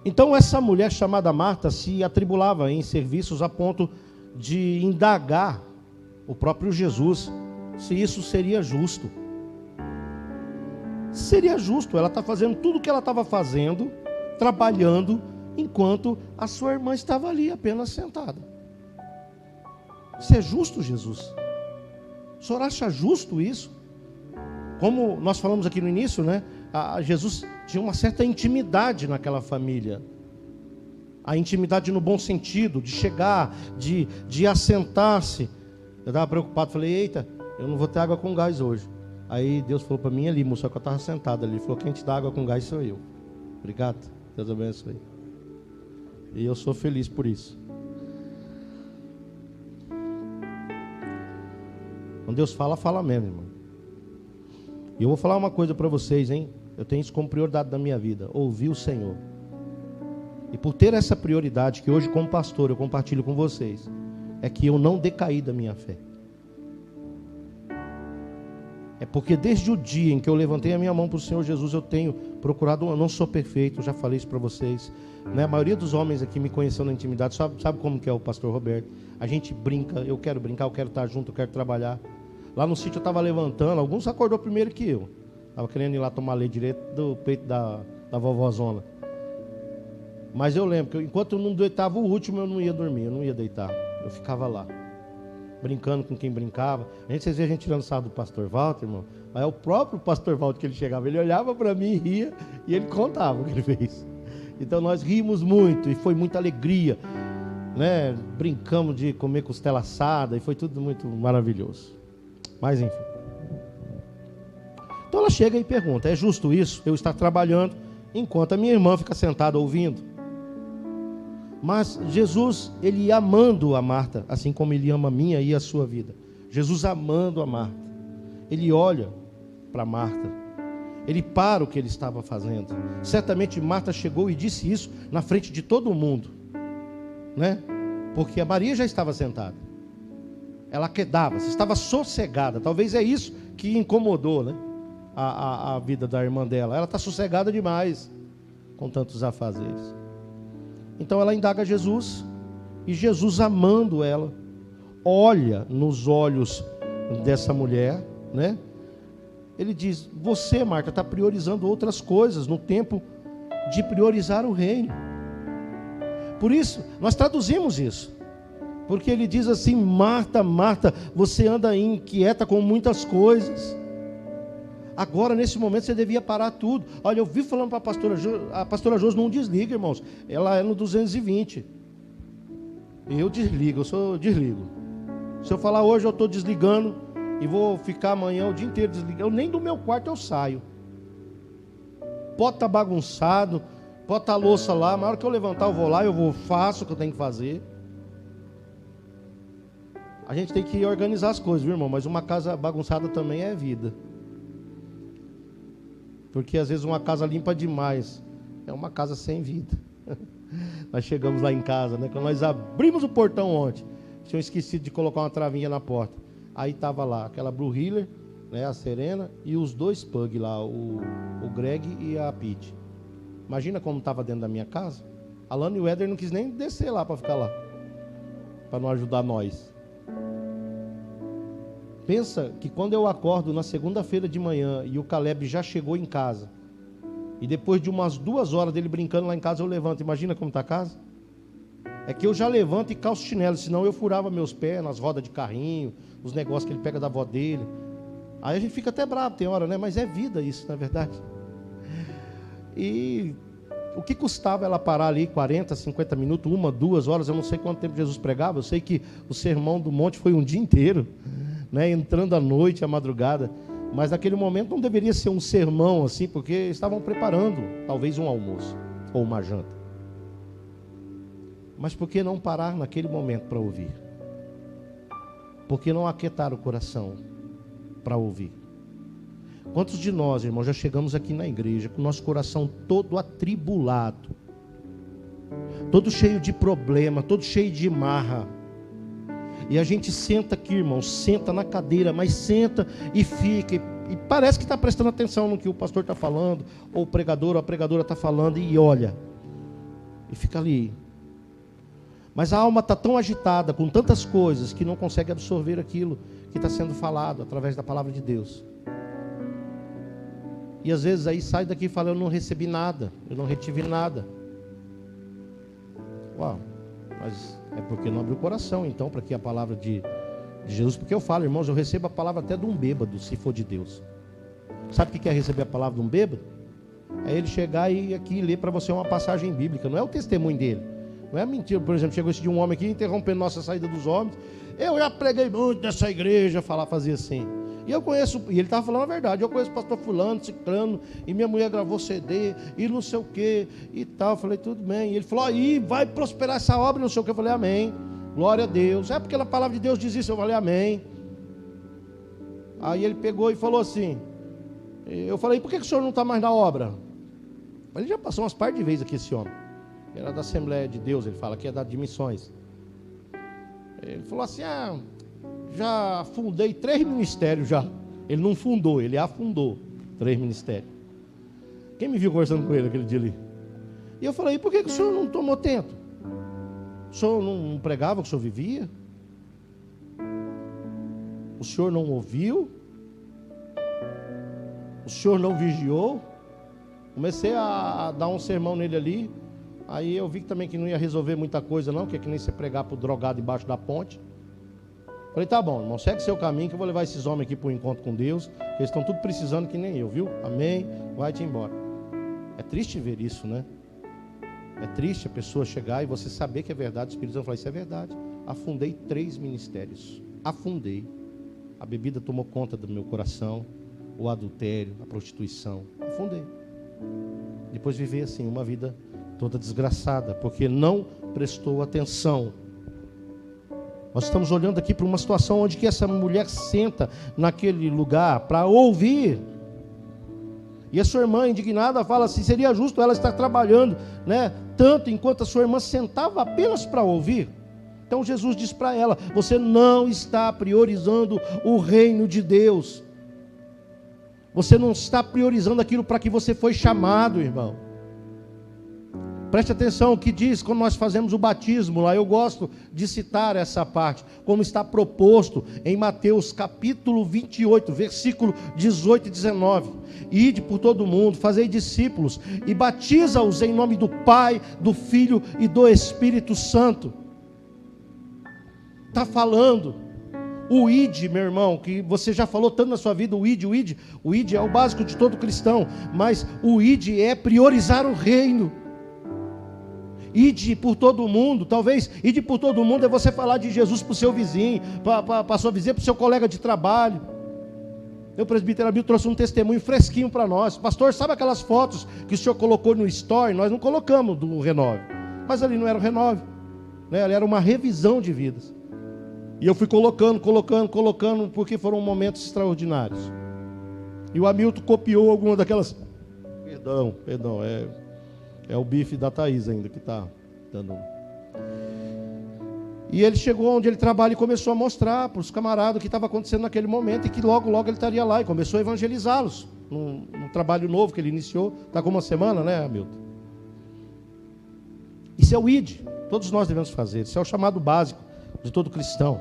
Então essa mulher chamada Marta se atribulava em serviços a ponto de indagar o próprio Jesus se isso seria justo. Seria justo, ela está fazendo tudo o que ela estava fazendo, trabalhando, enquanto a sua irmã estava ali apenas sentada. Isso é justo, Jesus? O senhor acha justo isso? Como nós falamos aqui no início, né? Jesus tinha uma certa intimidade naquela família. A intimidade no bom sentido, de chegar, de assentar-se. Eu estava preocupado, falei: eita, eu não vou ter água com gás hoje. Aí Deus falou para mim ali, moço, que eu estava sentado ali. Ele falou: quem te dá água com gás sou eu. Obrigado, Deus abençoe. E eu sou feliz por isso. Quando Deus fala, fala mesmo, irmão. E eu vou falar uma coisa para vocês, hein? Eu tenho isso como prioridade da minha vida: ouvir o Senhor. E por ter essa prioridade, que hoje como pastor eu compartilho com vocês, é que eu não decaí da minha fé. É porque desde o dia em que eu levantei a minha mão para o Senhor Jesus, eu tenho procurado, eu não sou perfeito, eu já falei isso para vocês, né? A maioria dos homens aqui me conheceu na intimidade, sabe como que é o pastor Roberto? A gente brinca, eu quero brincar, eu quero estar junto, eu quero trabalhar. Lá no sítio eu estava levantando, alguns acordou primeiro que eu. Estava querendo ir lá tomar leite direto do peito da vovózona. Mas eu lembro que enquanto eu não deitava o último, eu não ia dormir, eu não ia deitar. Eu ficava lá, brincando com quem brincava. Vocês veem a gente tirando sarro do pastor Walter, irmão. Mas é o próprio pastor Walter que ele chegava. Ele olhava para mim e ria, e ele contava o que ele fez. Então nós rimos muito, e foi muita alegria, né? Brincamos de comer costela assada, e foi tudo muito maravilhoso. Mas enfim. Então ela chega e pergunta: é justo isso? Eu estar trabalhando enquanto a minha irmã fica sentada ouvindo? Mas Jesus, ele ia amando a Marta, assim como ele ama a minha e a sua vida. Jesus amando a Marta, ele olha para Marta, ele para o que ele estava fazendo. Certamente Marta chegou e disse isso na frente de todo mundo, né? Porque a Maria já estava sentada, ela quedava-se, estava sossegada. Talvez é isso que incomodou, né? A vida da irmã dela. Ela está sossegada demais com tantos afazeres. Então ela indaga Jesus, e Jesus, amando ela, olha nos olhos dessa mulher, né? Ele diz: você, Marta, está priorizando outras coisas no tempo de priorizar o reino. Por isso, nós traduzimos isso, porque ele diz assim: Marta, Marta, você anda inquieta com muitas coisas. Agora, nesse momento, você devia parar tudo. Olha, eu vi falando para a pastora Josi: não desliga, irmãos. Ela é no 220. Eu desligo, desligo. Se eu falar hoje, eu estou desligando e vou ficar amanhã o dia inteiro desligado. Eu nem do meu quarto eu saio. Pode estar bagunçado, pode estar a louça lá, mas na hora que eu levantar eu vou lá, faço o que eu tenho que fazer. A gente tem que organizar as coisas, viu, irmão? Mas uma casa bagunçada também é vida. Porque às vezes uma casa limpa demais É uma casa sem vida. Nós chegamos lá em casa, né? Quando nós abrimos o portão ontem, tinham esquecido de colocar uma travinha na porta. Aí estava lá aquela Blue Heeler, né, a Serena, e os 2 pug lá, o Greg e a Pete. Imagina como estava dentro da minha casa. A Lana e o Éder não quis nem descer lá para ficar lá, para não ajudar nós. Pensa que quando eu acordo na segunda-feira de manhã e o Caleb já chegou em casa, e depois de umas 2 horas dele brincando lá em casa, eu levanto. Imagina como está a casa? É que eu já levanto e calço chinelo, senão eu furava meus pés nas rodas de carrinho, os negócios que ele pega da avó dele. Aí a gente fica até bravo, tem hora, né? Mas é vida isso, na verdade. E o que custava ela parar ali 40, 50 minutos, 1, 2 horas, eu não sei quanto tempo Jesus pregava, eu sei que o sermão do monte foi um dia inteiro, né? Entrando à noite, à madrugada. Mas naquele momento não deveria ser um sermão assim, porque estavam preparando talvez um almoço ou uma janta. Mas por que não parar naquele momento para ouvir? Por que não aquietar o coração para ouvir? Quantos de nós, irmãos, já chegamos aqui na igreja com o nosso coração todo atribulado, todo cheio de problema, todo cheio de marra, e a gente senta aqui, irmãos, senta na cadeira, mas senta e fica, e parece que está prestando atenção no que o pastor está falando, ou o pregador ou a pregadora está falando, e olha, e fica ali. Mas a alma está tão agitada com tantas coisas que não consegue absorver aquilo que está sendo falado através da palavra de Deus. E às vezes aí sai daqui e fala: eu não recebi nada, eu não retive nada. Uau, mas é porque não abriu o coração então para que a palavra de Jesus, porque eu falo, irmãos, eu recebo a palavra até de um bêbado, se for de Deus. Sabe o que é receber a palavra de um bêbado? É ele chegar e aqui ler para você uma passagem bíblica, não é o testemunho dele, não é mentira. Por exemplo, chegou esse de um homem aqui interrompendo nossa saída dos homens. Eu já preguei muito nessa igreja, fazia assim. E eu conheço, e ele estava falando a verdade, eu conheço o pastor fulano, ciclano, e minha mulher gravou CD, e não sei o que, e tal. Eu falei, tudo bem. E ele falou, aí vai prosperar essa obra, não sei o que. Eu falei, amém, glória a Deus. É porque a palavra de Deus diz isso. Eu falei, amém. Aí ele pegou e falou assim, eu falei, por que o senhor não está mais na obra? Ele já passou umas par de vezes aqui, esse homem. Era da Assembleia de Deus, ele fala que é da de missões. Ele falou assim, já fundei 3 ministérios já. Ele não fundou, ele afundou 3 ministérios. Quem me viu conversando com ele aquele dia ali? E eu falei, por que o senhor não tomou tento? O senhor não pregava, o senhor vivia? O senhor não ouviu? O senhor não vigiou? Comecei a dar um sermão nele ali. Aí eu vi também que não ia resolver muita coisa não, que é que nem você pregar para o drogado embaixo da ponte. Falei, tá bom, irmão, segue seu caminho que eu vou levar esses homens aqui para o encontro com Deus, que eles estão tudo precisando que nem eu, viu? Amém, vai-te embora. É triste ver isso, né? É triste a pessoa chegar e você saber que é verdade. O Espírito Santo fala, isso é verdade. Afundei 3 ministérios, afundei. A bebida tomou conta do meu coração, o adultério, a prostituição, afundei. Depois viver assim, uma vida toda desgraçada, porque não prestou atenção. Nós estamos olhando aqui para uma situação onde que essa mulher senta naquele lugar para ouvir. E a sua irmã indignada fala assim, seria justo ela estar trabalhando, né, tanto enquanto a sua irmã sentava apenas para ouvir. Então Jesus diz para ela, você não está priorizando o reino de Deus. Você não está priorizando aquilo para que você foi chamado, irmão. Preste atenção o que diz quando nós fazemos o batismo lá. Eu gosto de citar essa parte, como está proposto em Mateus capítulo 28, versículo 18 e 19. Ide por todo o mundo, fazei discípulos e batiza-os em nome do Pai, do Filho e do Espírito Santo. Está falando o id, meu irmão, que você já falou tanto na sua vida, o id é o básico de todo cristão, mas o id é priorizar o reino. Ide por todo mundo, talvez ide por todo mundo é você falar de Jesus para o seu vizinho, para a sua vizinha, para o seu colega de trabalho. O presbítero Abel trouxe um testemunho fresquinho para nós. Pastor, sabe aquelas fotos que o senhor colocou no story? Nós não colocamos do Renove, mas ali não era o Renove, né? Ali era uma revisão de vidas. E eu fui colocando, porque foram momentos É o bife da Thaís ainda que está dando. E ele chegou onde ele trabalha e começou a mostrar para os camaradas o que estava acontecendo naquele momento e que logo, logo ele estaria lá. E começou a evangelizá-los num trabalho novo que ele iniciou. Está com uma semana, né, Hamilton? Isso é o ID. Todos nós devemos fazer. Isso é o chamado básico de todo cristão.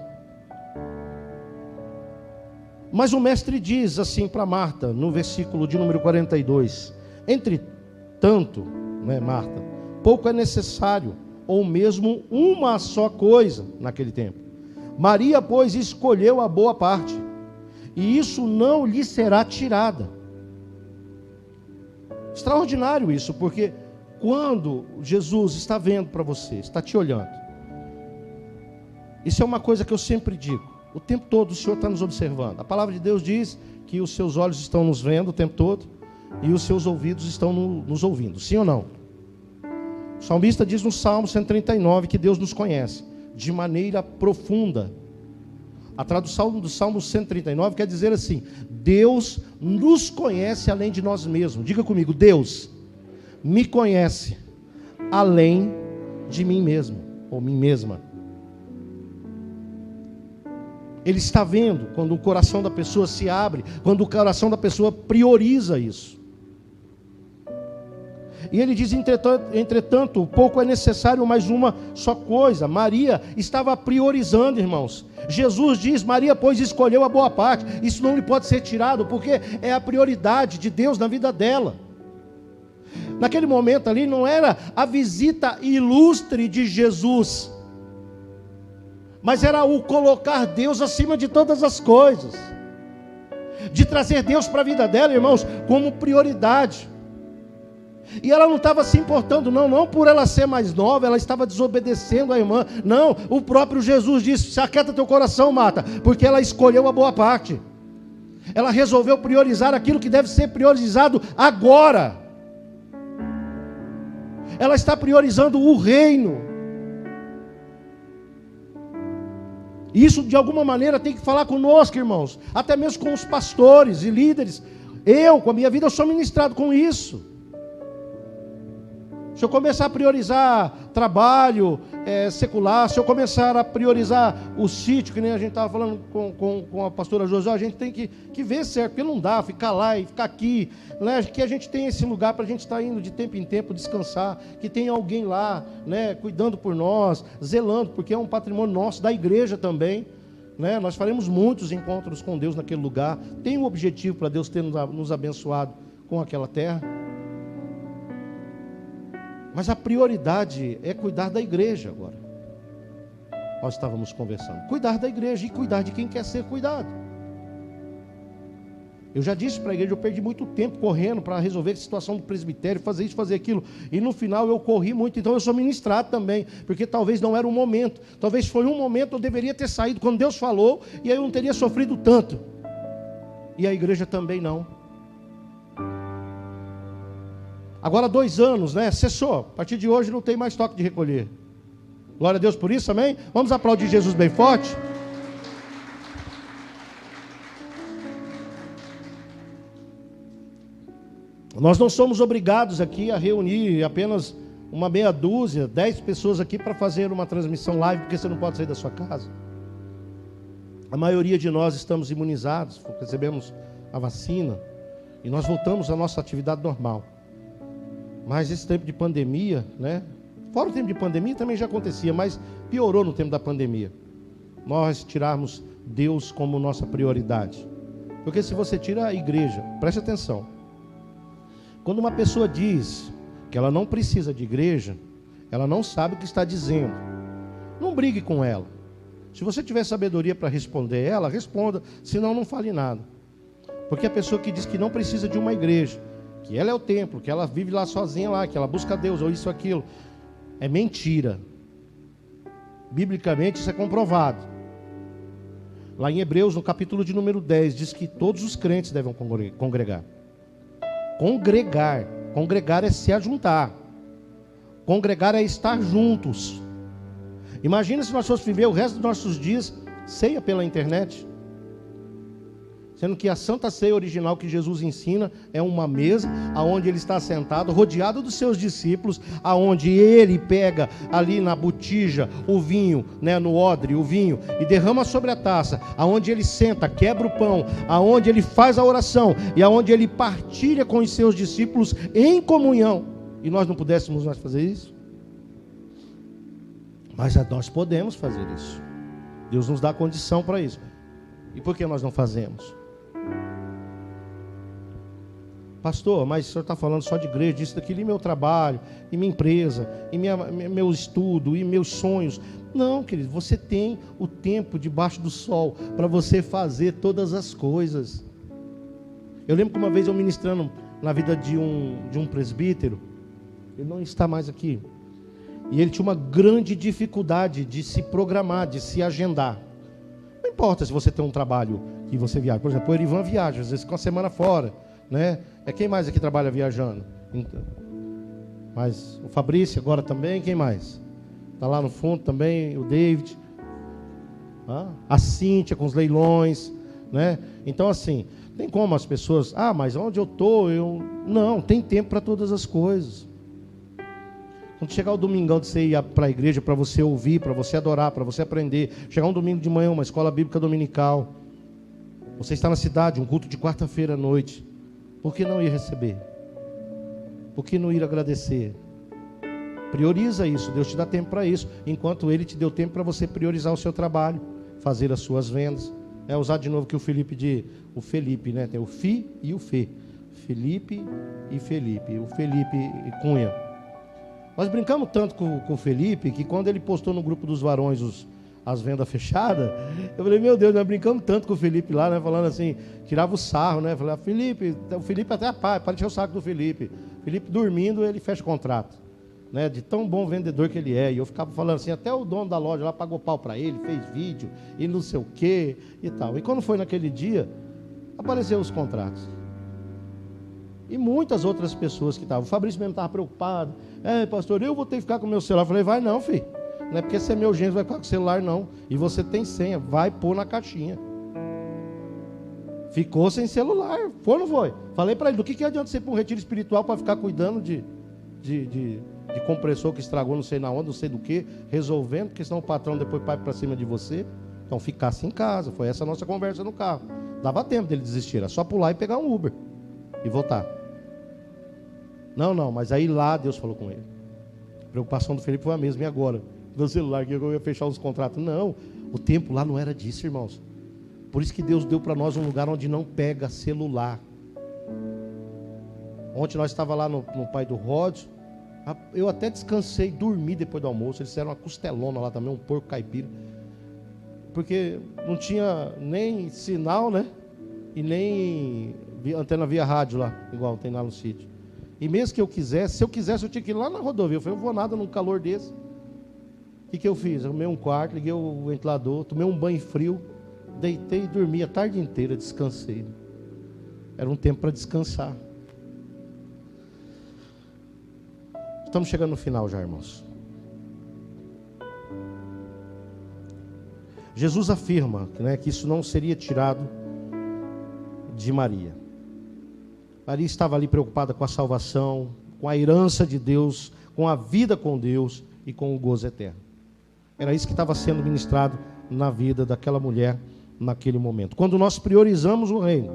Mas o mestre diz assim para Marta, no versículo de número 42. Entretanto, né, Marta, pouco é necessário, ou mesmo uma só coisa naquele tempo. Maria, pois, escolheu a boa parte, e isso não lhe será tirada. Extraordinário isso, porque quando Jesus está vendo para você, está te olhando, isso é uma coisa que eu sempre digo, o tempo todo o Senhor está nos observando. A palavra de Deus diz que os seus olhos estão nos vendo o tempo todo, e os seus ouvidos estão nos ouvindo, sim ou não? O salmista diz no Salmo 139 que Deus nos conhece de maneira profunda. A tradução do Salmo 139 quer dizer assim: Deus nos conhece além de nós mesmos. Diga comigo, Deus me conhece além de mim mesmo, ou mim mesma. Ele está vendo quando o coração da pessoa se abre, quando o coração da pessoa prioriza isso. E ele diz, entretanto, pouco é necessário mais uma só coisa. Maria estava priorizando, irmãos. Jesus diz, Maria, pois, escolheu a boa parte. Isso não lhe pode ser tirado, porque é a prioridade de Deus na vida dela. Naquele momento ali, não era a visita ilustre de Jesus, mas era o colocar Deus acima de todas as coisas. De trazer Deus para a vida dela, irmãos, como prioridade. E ela não estava se importando, não por ela ser mais nova, ela estava desobedecendo a irmã. Não, o próprio Jesus disse, se aquieta teu coração, Marta, porque ela escolheu a boa parte. Ela resolveu priorizar aquilo que deve ser priorizado agora. Ela está priorizando o reino. Isso de alguma maneira tem que falar conosco, irmãos, até mesmo com os pastores e líderes. Eu, com a minha vida, eu sou ministrado com isso. Se eu começar a priorizar trabalho secular, se eu começar a priorizar o sítio, que nem a gente estava falando com a pastora José, a gente tem que ver certo, porque não dá ficar lá e ficar aqui, né? Que a gente tem esse lugar para a gente estar indo de tempo em tempo descansar, que tem alguém lá, né, cuidando por nós, zelando, porque é um patrimônio nosso, da igreja também, né? Nós faremos muitos encontros com Deus naquele lugar, tem um objetivo para Deus ter nos abençoado com aquela terra. Mas a prioridade é cuidar da igreja agora. Nós estávamos conversando. Cuidar da igreja e cuidar de quem quer ser cuidado. Eu já disse para a igreja, eu perdi muito tempo correndo para resolver a situação do presbitério, fazer isso, fazer aquilo. E no final eu corri muito, então eu sou ministrado também. Porque talvez não era o momento. Talvez foi um momento eu deveria ter saído quando Deus falou, e aí eu não teria sofrido tanto. E a igreja também não. Agora 2 anos, né? Cessou. A partir de hoje não tem mais toque de recolher. Glória a Deus por isso, amém? Vamos aplaudir Jesus bem forte. Nós não somos obrigados aqui a reunir apenas uma meia dúzia, 10 pessoas aqui para fazer uma transmissão live, porque você não pode sair da sua casa. A maioria de nós estamos imunizados, recebemos a vacina e nós voltamos à nossa atividade normal. Mas esse tempo de pandemia, né? Fora o tempo de pandemia também já acontecia, mas piorou no tempo da pandemia. Nós tirarmos Deus como nossa prioridade. Porque se você tira a igreja, preste atenção. Quando uma pessoa diz que ela não precisa de igreja, ela não sabe o que está dizendo. Não brigue com ela. Se você tiver sabedoria para responder ela, responda, senão não fale nada. Porque a pessoa que diz que não precisa de uma igreja, que ela é o templo, que ela vive lá sozinha lá, que ela busca Deus, ou isso ou aquilo, é mentira. Biblicamente isso é comprovado. Lá em Hebreus, no capítulo de número 10, diz que todos os crentes devem congregar. Congregar é se ajuntar. Congregar é estar juntos. Imagina se nós fôssemos viver o resto dos nossos dias ceia pela internet. Sendo que a Santa Ceia original que Jesus ensina é uma mesa aonde ele está sentado, rodeado dos seus discípulos, aonde ele pega ali na botija o vinho, né, no odre, o vinho, e derrama sobre a taça, aonde ele senta, quebra o pão, aonde ele faz a oração e aonde ele partilha com os seus discípulos em comunhão. E nós não pudéssemos mais fazer isso? Mas nós podemos fazer isso. Deus nos dá condição para isso. E por que nós não fazemos? Pastor, mas o senhor está falando só de igreja, disso, daquilo, e meu trabalho, e minha empresa, e meu estudo, e meus sonhos. Não, querido, você tem o tempo debaixo do sol para você fazer todas as coisas. Eu lembro que uma vez eu ministrando na vida de um presbítero, ele não está mais aqui, e ele tinha uma grande dificuldade de se programar, de se agendar. Não importa se você tem um trabalho que você viaja. Por exemplo, o Erivan viaja, às vezes fica uma semana fora, né? É quem mais aqui trabalha viajando? Então, mas o Fabrício agora também, quem mais? Está lá no fundo também, o David, a Cíntia com os leilões, né? Então assim, tem como as pessoas, mas onde eu estou, não, tem tempo para todas as coisas. Quando chegar o domingão de você ir para a igreja, para você ouvir, para você adorar, para você aprender, chegar um domingo de manhã, uma escola bíblica dominical, você está na cidade, um culto de quarta-feira à noite, por que não ir receber? Por que não ir agradecer? Prioriza isso, Deus te dá tempo para isso, enquanto Ele te deu tempo para você priorizar o seu trabalho, fazer as suas vendas. Usar de novo que o Felipe, né? Tem o Fi e o Fê, Felipe e Felipe, o Felipe Cunha. Nós brincamos tanto com o Felipe, que quando ele postou no grupo dos varões as vendas fechadas, eu falei, meu Deus, nós brincamos tanto com o Felipe lá, né? Falando assim, tirava o sarro, né? Falei, o Felipe até para encher o saco do Felipe. Felipe dormindo, ele fecha o contrato, né? De tão bom vendedor que ele é. E eu ficava falando assim, até o dono da loja lá pagou pau para ele, fez vídeo, e não sei o que e tal. E quando foi naquele dia, apareceram os contratos. E muitas outras pessoas que estavam. O Fabrício mesmo estava preocupado. Pastor, eu vou ter que ficar com o meu celular. Eu falei, vai não, filho. Não é porque você é meu genro, vai ficar com o celular, não. E você tem senha, vai pôr na caixinha. Ficou sem celular. Foi ou não foi? Falei para ele, do que adianta você ir para um retiro espiritual para ficar cuidando de compressor que estragou não sei na onde, não sei do que, resolvendo, porque senão o patrão depois vai para cima de você. Então ficasse em casa. Foi essa a nossa conversa no carro. Dava tempo dele desistir, era só pular e pegar um Uber e voltar. Não, mas aí lá Deus falou com ele. A preocupação do Felipe foi a mesma. E agora? Meu celular, que eu ia fechar os contratos. Não, o tempo lá não era disso, irmãos. Por isso que Deus deu para nós um lugar onde não pega celular. Ontem nós estávamos lá no pai do Rod. Eu até descansei, dormi depois do almoço. Eles fizeram uma costelona lá também, um porco caipira. Porque não tinha nem sinal, né? E nem antena via rádio lá, igual tem lá no sítio. E mesmo que eu quisesse, se eu quisesse, eu tinha que ir lá na rodovia. Eu falei, eu vou nada num calor desse. O que eu fiz? Eu arrumei um quarto, liguei o ventilador, tomei um banho frio, deitei e dormi a tarde inteira, descansei. Era um tempo para descansar. Estamos chegando no final já, irmãos. Jesus afirma, né, que isso não seria tirado de Maria. Maria estava ali preocupada com a salvação, com a herança de Deus, com a vida com Deus e com o gozo eterno. Era isso que estava sendo ministrado na vida daquela mulher naquele momento. Quando nós priorizamos o reino,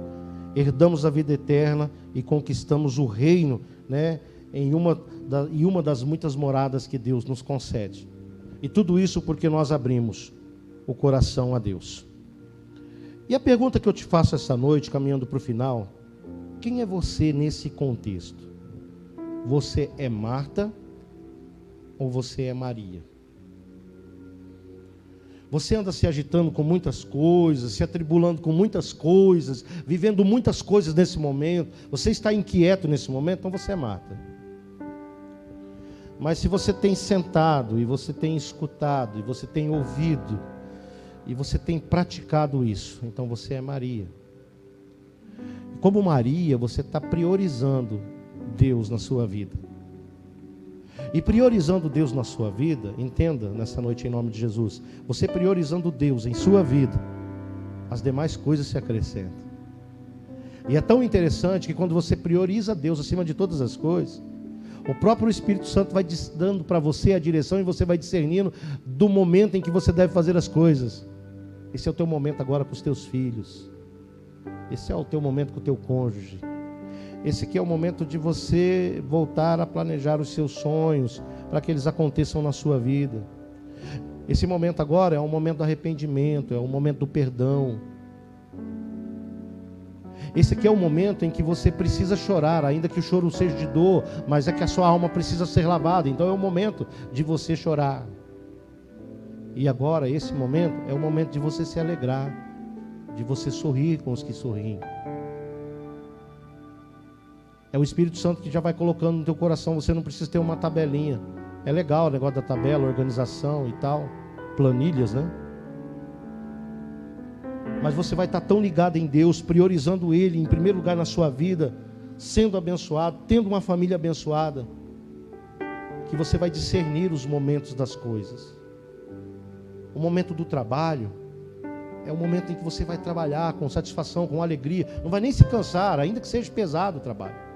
herdamos a vida eterna e conquistamos o reino, né, em uma das muitas moradas que Deus nos concede. E tudo isso porque nós abrimos o coração a Deus. E a pergunta que eu te faço essa noite, caminhando para o final: quem é você nesse contexto? Você é Marta ou você é Maria? Você anda se agitando com muitas coisas, se atribulando com muitas coisas, vivendo muitas coisas nesse momento. Você está inquieto nesse momento, então você é Marta. Mas se você tem sentado, e você tem escutado, e você tem ouvido, e você tem praticado isso, então você é Maria. Como Maria, você está priorizando Deus na sua vida. E priorizando Deus na sua vida, entenda nessa noite em nome de Jesus, você priorizando Deus em sua vida, as demais coisas se acrescentam. E é tão interessante que quando você prioriza Deus acima de todas as coisas, o próprio Espírito Santo vai dando para você a direção e você vai discernindo do momento em que você deve fazer as coisas. Esse é o teu momento agora com os teus filhos. Esse é o teu momento com o teu cônjuge. Esse aqui é o momento de você voltar a planejar os seus sonhos para que eles aconteçam na sua vida. Esse momento agora é um momento do arrependimento, é um momento do perdão. Esse aqui é o momento em que você precisa chorar, ainda que o choro seja de dor, mas é que a sua alma precisa ser lavada. Então é o momento de você chorar. E agora, esse momento é o momento de você se alegrar, de você sorrir com os que sorriem. É o Espírito Santo que já vai colocando no teu coração. Você não precisa ter uma tabelinha. É legal o negócio da tabela, organização e tal, planilhas, né? Mas você vai estar tão ligado em Deus, priorizando Ele em primeiro lugar na sua vida, sendo abençoado, tendo uma família abençoada, que você vai discernir os momentos das coisas. O momento do trabalho é o momento em que você vai trabalhar com satisfação, com alegria, não vai nem se cansar, ainda que seja pesado o trabalho.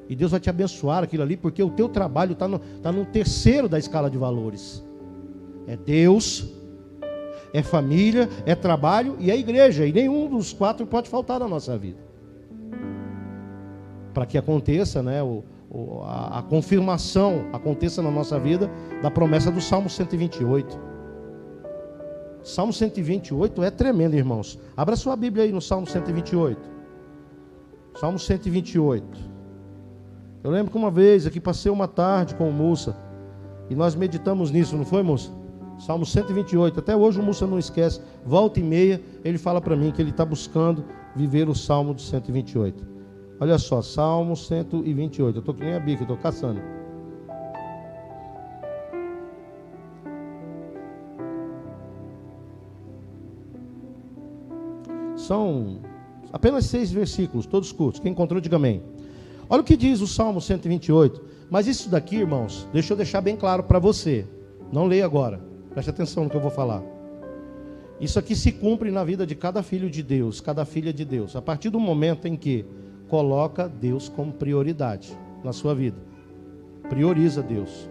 E Deus vai te abençoar aquilo ali, porque o teu trabalho está no terceiro da escala de valores. É Deus, é família, é trabalho e é igreja. E nenhum dos quatro pode faltar na nossa vida. Para que aconteça, né, a confirmação aconteça na nossa vida da promessa do Salmo 128. Salmo 128 é tremendo, irmãos. Abra sua Bíblia aí no Salmo 128. Salmo 128. Eu lembro que uma vez aqui passei uma tarde com o Mussa e nós meditamos nisso, não foi, Mussa? Salmo 128, até hoje o Mussa não esquece, volta e meia ele fala para mim que ele está buscando viver o Salmo de 128. Olha só, Salmo 128, eu estou que nem a Bica, eu estou caçando. São apenas 6 versículos, todos curtos, quem encontrou diga amém. Olha o que diz o Salmo 128, mas isso daqui, irmãos, deixa eu deixar bem claro para você, não leia agora. Preste atenção no que eu vou falar. Isso aqui se cumpre na vida de cada filho de Deus, cada filha de Deus, a partir do momento em que coloca Deus como prioridade na sua vida. Prioriza Deus.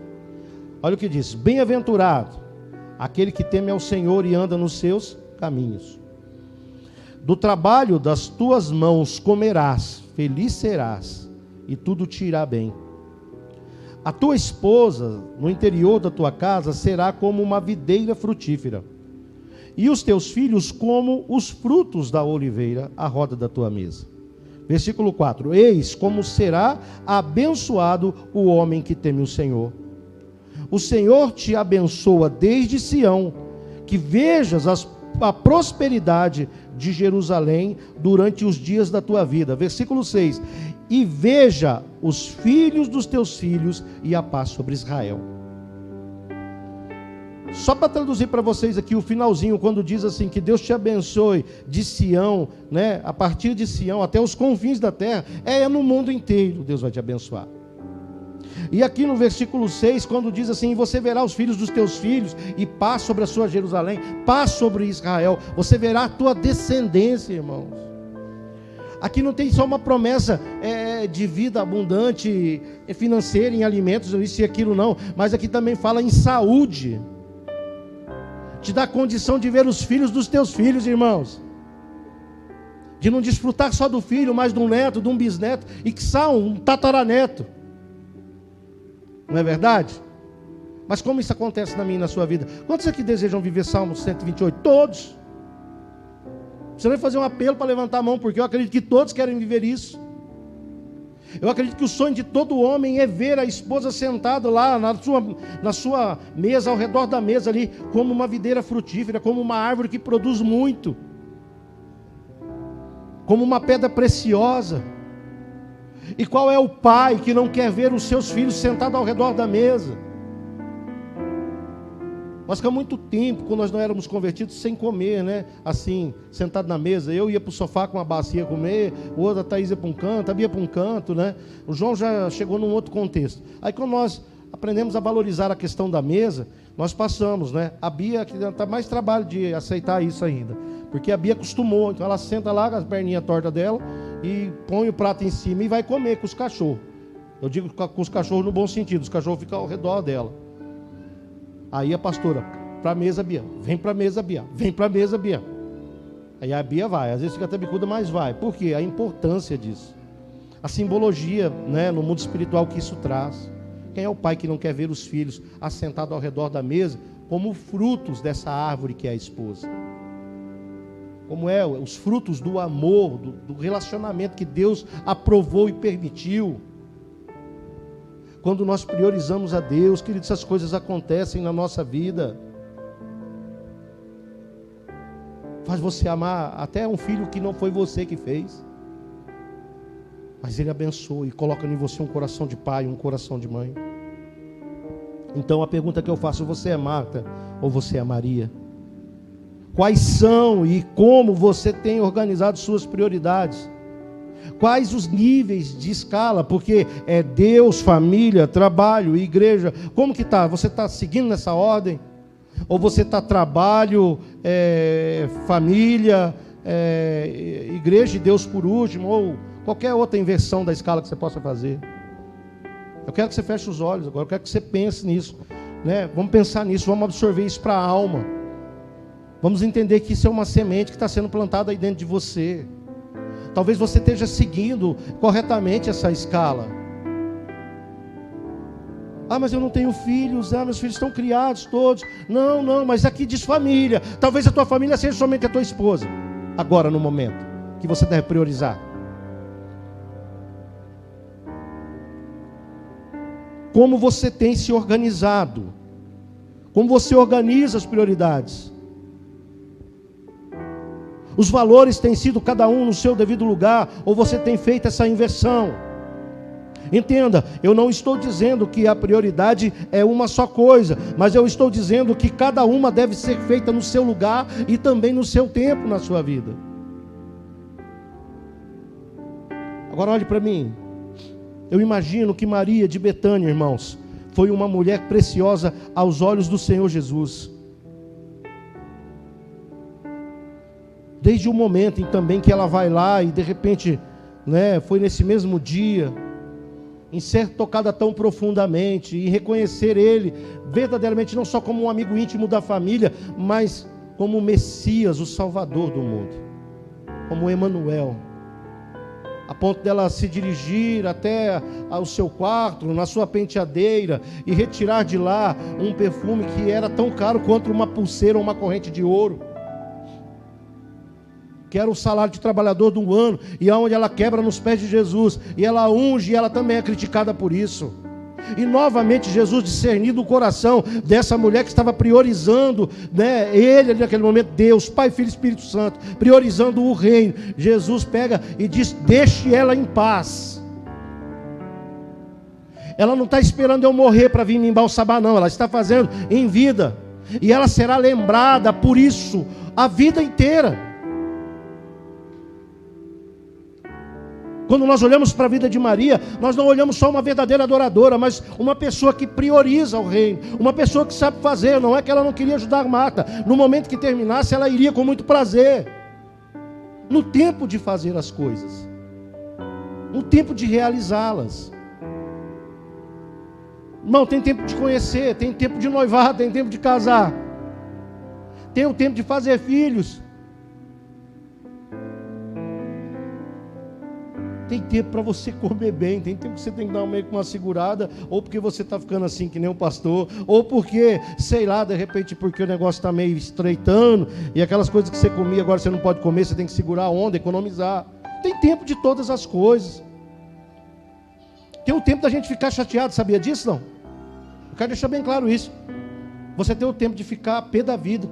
Olha o que diz: bem-aventurado aquele que teme ao Senhor e anda nos seus caminhos. Do trabalho das tuas mãos comerás, feliz serás, e tudo te irá bem. A tua esposa, no interior da tua casa, será como uma videira frutífera, e os teus filhos como os frutos da oliveira à roda da tua mesa. Versículo 4: eis como será abençoado o homem que teme o Senhor. O Senhor te abençoa desde Sião, que vejas a prosperidade de Jerusalém durante os dias da tua vida. Versículo 6: e veja os filhos dos teus filhos e a paz sobre Israel. Só para traduzir para vocês aqui o finalzinho, quando diz assim, que Deus te abençoe de Sião, né, a partir de Sião até os confins da terra, é no mundo inteiro Deus vai te abençoar. E aqui no versículo 6, quando diz assim: você verá os filhos dos teus filhos e paz sobre a sua Jerusalém, paz sobre Israel, você verá a tua descendência, irmãos. Aqui não tem só uma promessa de vida abundante financeira, em alimentos, isso e aquilo não, mas aqui também fala em saúde. Te dá condição de ver os filhos dos teus filhos, irmãos. De não desfrutar só do filho, mas de um neto, de um bisneto, e que são um tataraneto. Não é verdade? Mas como isso acontece na minha e na sua vida? Quantos aqui desejam viver Salmo 128? Todos. Você vai fazer um apelo para levantar a mão, porque eu acredito que todos querem viver isso. Eu acredito que o sonho de todo homem é ver a esposa sentada lá na sua mesa, ao redor da mesa ali, como uma videira frutífera, como uma árvore que produz muito, como uma pedra preciosa. E qual é o pai que não quer ver os seus filhos sentados ao redor da mesa? Nós ficamos muito tempo, quando nós não éramos convertidos, sem comer, né? Assim, sentado na mesa. Eu ia para o sofá com uma bacia comer, o outro, a Thaís ia para um canto, a Bia para um canto, né? O João já chegou num outro contexto. Aí quando nós aprendemos a valorizar a questão da mesa, nós passamos, né? A Bia está mais trabalho de aceitar isso ainda, porque a Bia acostumou, então ela senta lá com as perninhas tortas dela, e põe o prato em cima e vai comer com os cachorros. Eu digo com os cachorros no bom sentido, os cachorros ficam ao redor dela. Aí a pastora, para a mesa, Bia, vem para a mesa, Bia, vem para a mesa, Bia. Aí a Bia vai, às vezes fica até bicuda, mas vai. Por quê? A importância disso. A simbologia, né, no mundo espiritual que isso traz. Quem é o pai que não quer ver os filhos assentados ao redor da mesa como frutos dessa árvore que é a esposa? Como é os frutos do amor, do relacionamento que Deus aprovou e permitiu. Quando nós priorizamos a Deus, queridos, essas coisas acontecem na nossa vida. Faz você amar até um filho que não foi você que fez. Mas Ele abençoa e coloca em você um coração de pai, um coração de mãe. Então a pergunta que eu faço, você é Marta ou você é Maria? Quais são e como você tem organizado suas prioridades? Quais os níveis de escala? Porque é Deus, família, trabalho, igreja. Como que está? Você está seguindo nessa ordem? Ou você está trabalho, família, igreja e Deus por último? Ou qualquer outra inversão da escala que você possa fazer? Eu quero que você feche os olhos agora. Eu quero que você pense nisso, né? Vamos pensar nisso, vamos absorver isso para a alma. Vamos entender que isso é uma semente que está sendo plantada aí dentro de você. Talvez você esteja seguindo corretamente essa escala. Ah, mas eu não tenho filhos. Ah, meus filhos estão criados todos. Não, mas aqui diz família. Talvez a tua família seja somente a tua esposa. Agora, no momento que você deve priorizar. Como você tem se organizado? Como você organiza as prioridades? Os valores têm sido cada um no seu devido lugar, ou você tem feito essa inversão? Entenda, eu não estou dizendo que a prioridade é uma só coisa, mas eu estou dizendo que cada uma deve ser feita no seu lugar e também no seu tempo na sua vida. Agora olhe para mim. Eu imagino que Maria de Betânia, irmãos, foi uma mulher preciosa aos olhos do Senhor Jesus. Desde o momento em também que ela vai lá e de repente, né, foi nesse mesmo dia, em ser tocada tão profundamente, e reconhecer Ele verdadeiramente não só como um amigo íntimo da família, mas como o Messias, o Salvador do mundo, como Emanuel, a ponto dela se dirigir até ao seu quarto, na sua penteadeira, e retirar de lá um perfume que era tão caro quanto uma pulseira ou uma corrente de ouro, que era o salário de trabalhador do ano, e aonde ela quebra nos pés de Jesus, e ela unge, e ela também é criticada por isso. E novamente Jesus discernindo o coração dessa mulher que estava priorizando, né, Ele naquele momento, Deus, Pai, Filho e Espírito Santo, priorizando o reino. Jesus pega e diz, deixe ela em paz. Ela não está esperando eu morrer para vir me embalsamar, não, ela está fazendo em vida, e ela será lembrada por isso a vida inteira. Quando nós olhamos para a vida de Maria, nós não olhamos só uma verdadeira adoradora, mas uma pessoa que prioriza o reino, uma pessoa que sabe fazer. Não é que ela não queria ajudar Marta, no momento que terminasse ela iria com muito prazer, no tempo de fazer as coisas, no tempo de realizá-las. Não, tem tempo de conhecer, tem tempo de noivar, tem tempo de casar, tem o tempo de fazer filhos, tem tempo para você comer bem, tem tempo que você tem que dar meio que uma segurada, ou porque você está ficando assim que nem um pastor, ou porque, sei lá, de repente porque o negócio está meio estreitando, e aquelas coisas que você comia agora você não pode comer, você tem que segurar a onda, economizar. Tem tempo de todas as coisas. Tem o tempo da gente ficar chateado, sabia disso não? Eu quero deixar bem claro isso. Você tem o tempo de ficar a pé da vida.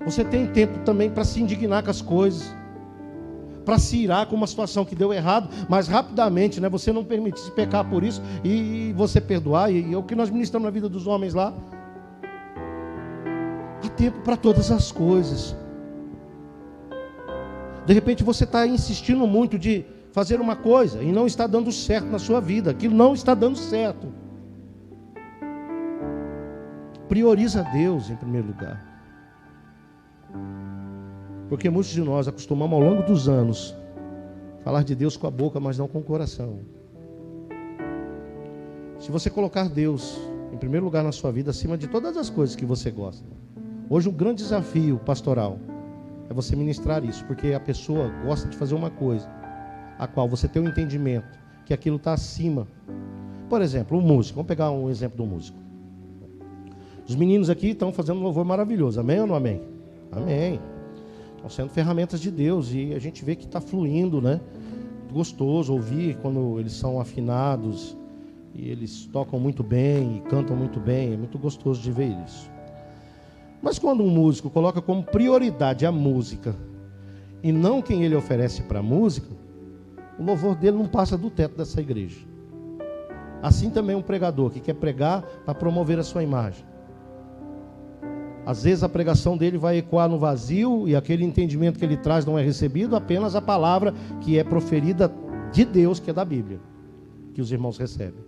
Você tem tempo também para se indignar com as coisas, para se irar com uma situação que deu errado, mas rapidamente, né, você não permitir se pecar por isso e você perdoar, e é o que nós ministramos na vida dos homens lá. Há tempo para todas as coisas. De repente você está insistindo muito de fazer uma coisa e não está dando certo na sua vida, aquilo não está dando certo. Prioriza Deus em primeiro lugar. Porque muitos de nós acostumamos ao longo dos anos Falar de Deus com a boca, mas não com o coração. Se você colocar Deus em primeiro lugar na sua vida, acima de todas as coisas que você gosta. Hoje um grande desafio pastoral é você ministrar isso, porque a pessoa gosta de fazer uma coisa, a qual você tem um entendimento que aquilo está acima. Por exemplo, um músico. Vamos pegar um exemplo do músico. Os meninos aqui estão fazendo um louvor maravilhoso. Amém ou não amém? Amém. Estão sendo ferramentas de Deus e a gente vê que está fluindo, né? Gostoso ouvir quando eles são afinados e eles tocam muito bem e cantam muito bem. É muito gostoso de ver isso. Mas quando um músico coloca como prioridade a música e não quem ele oferece para a música, o louvor dele não passa do teto dessa igreja. Assim também um pregador que quer pregar para promover a sua imagem. Às vezes a pregação dele vai ecoar no vazio e aquele entendimento que ele traz não é recebido, apenas a palavra que é proferida de Deus, que é da Bíblia, que os irmãos recebem.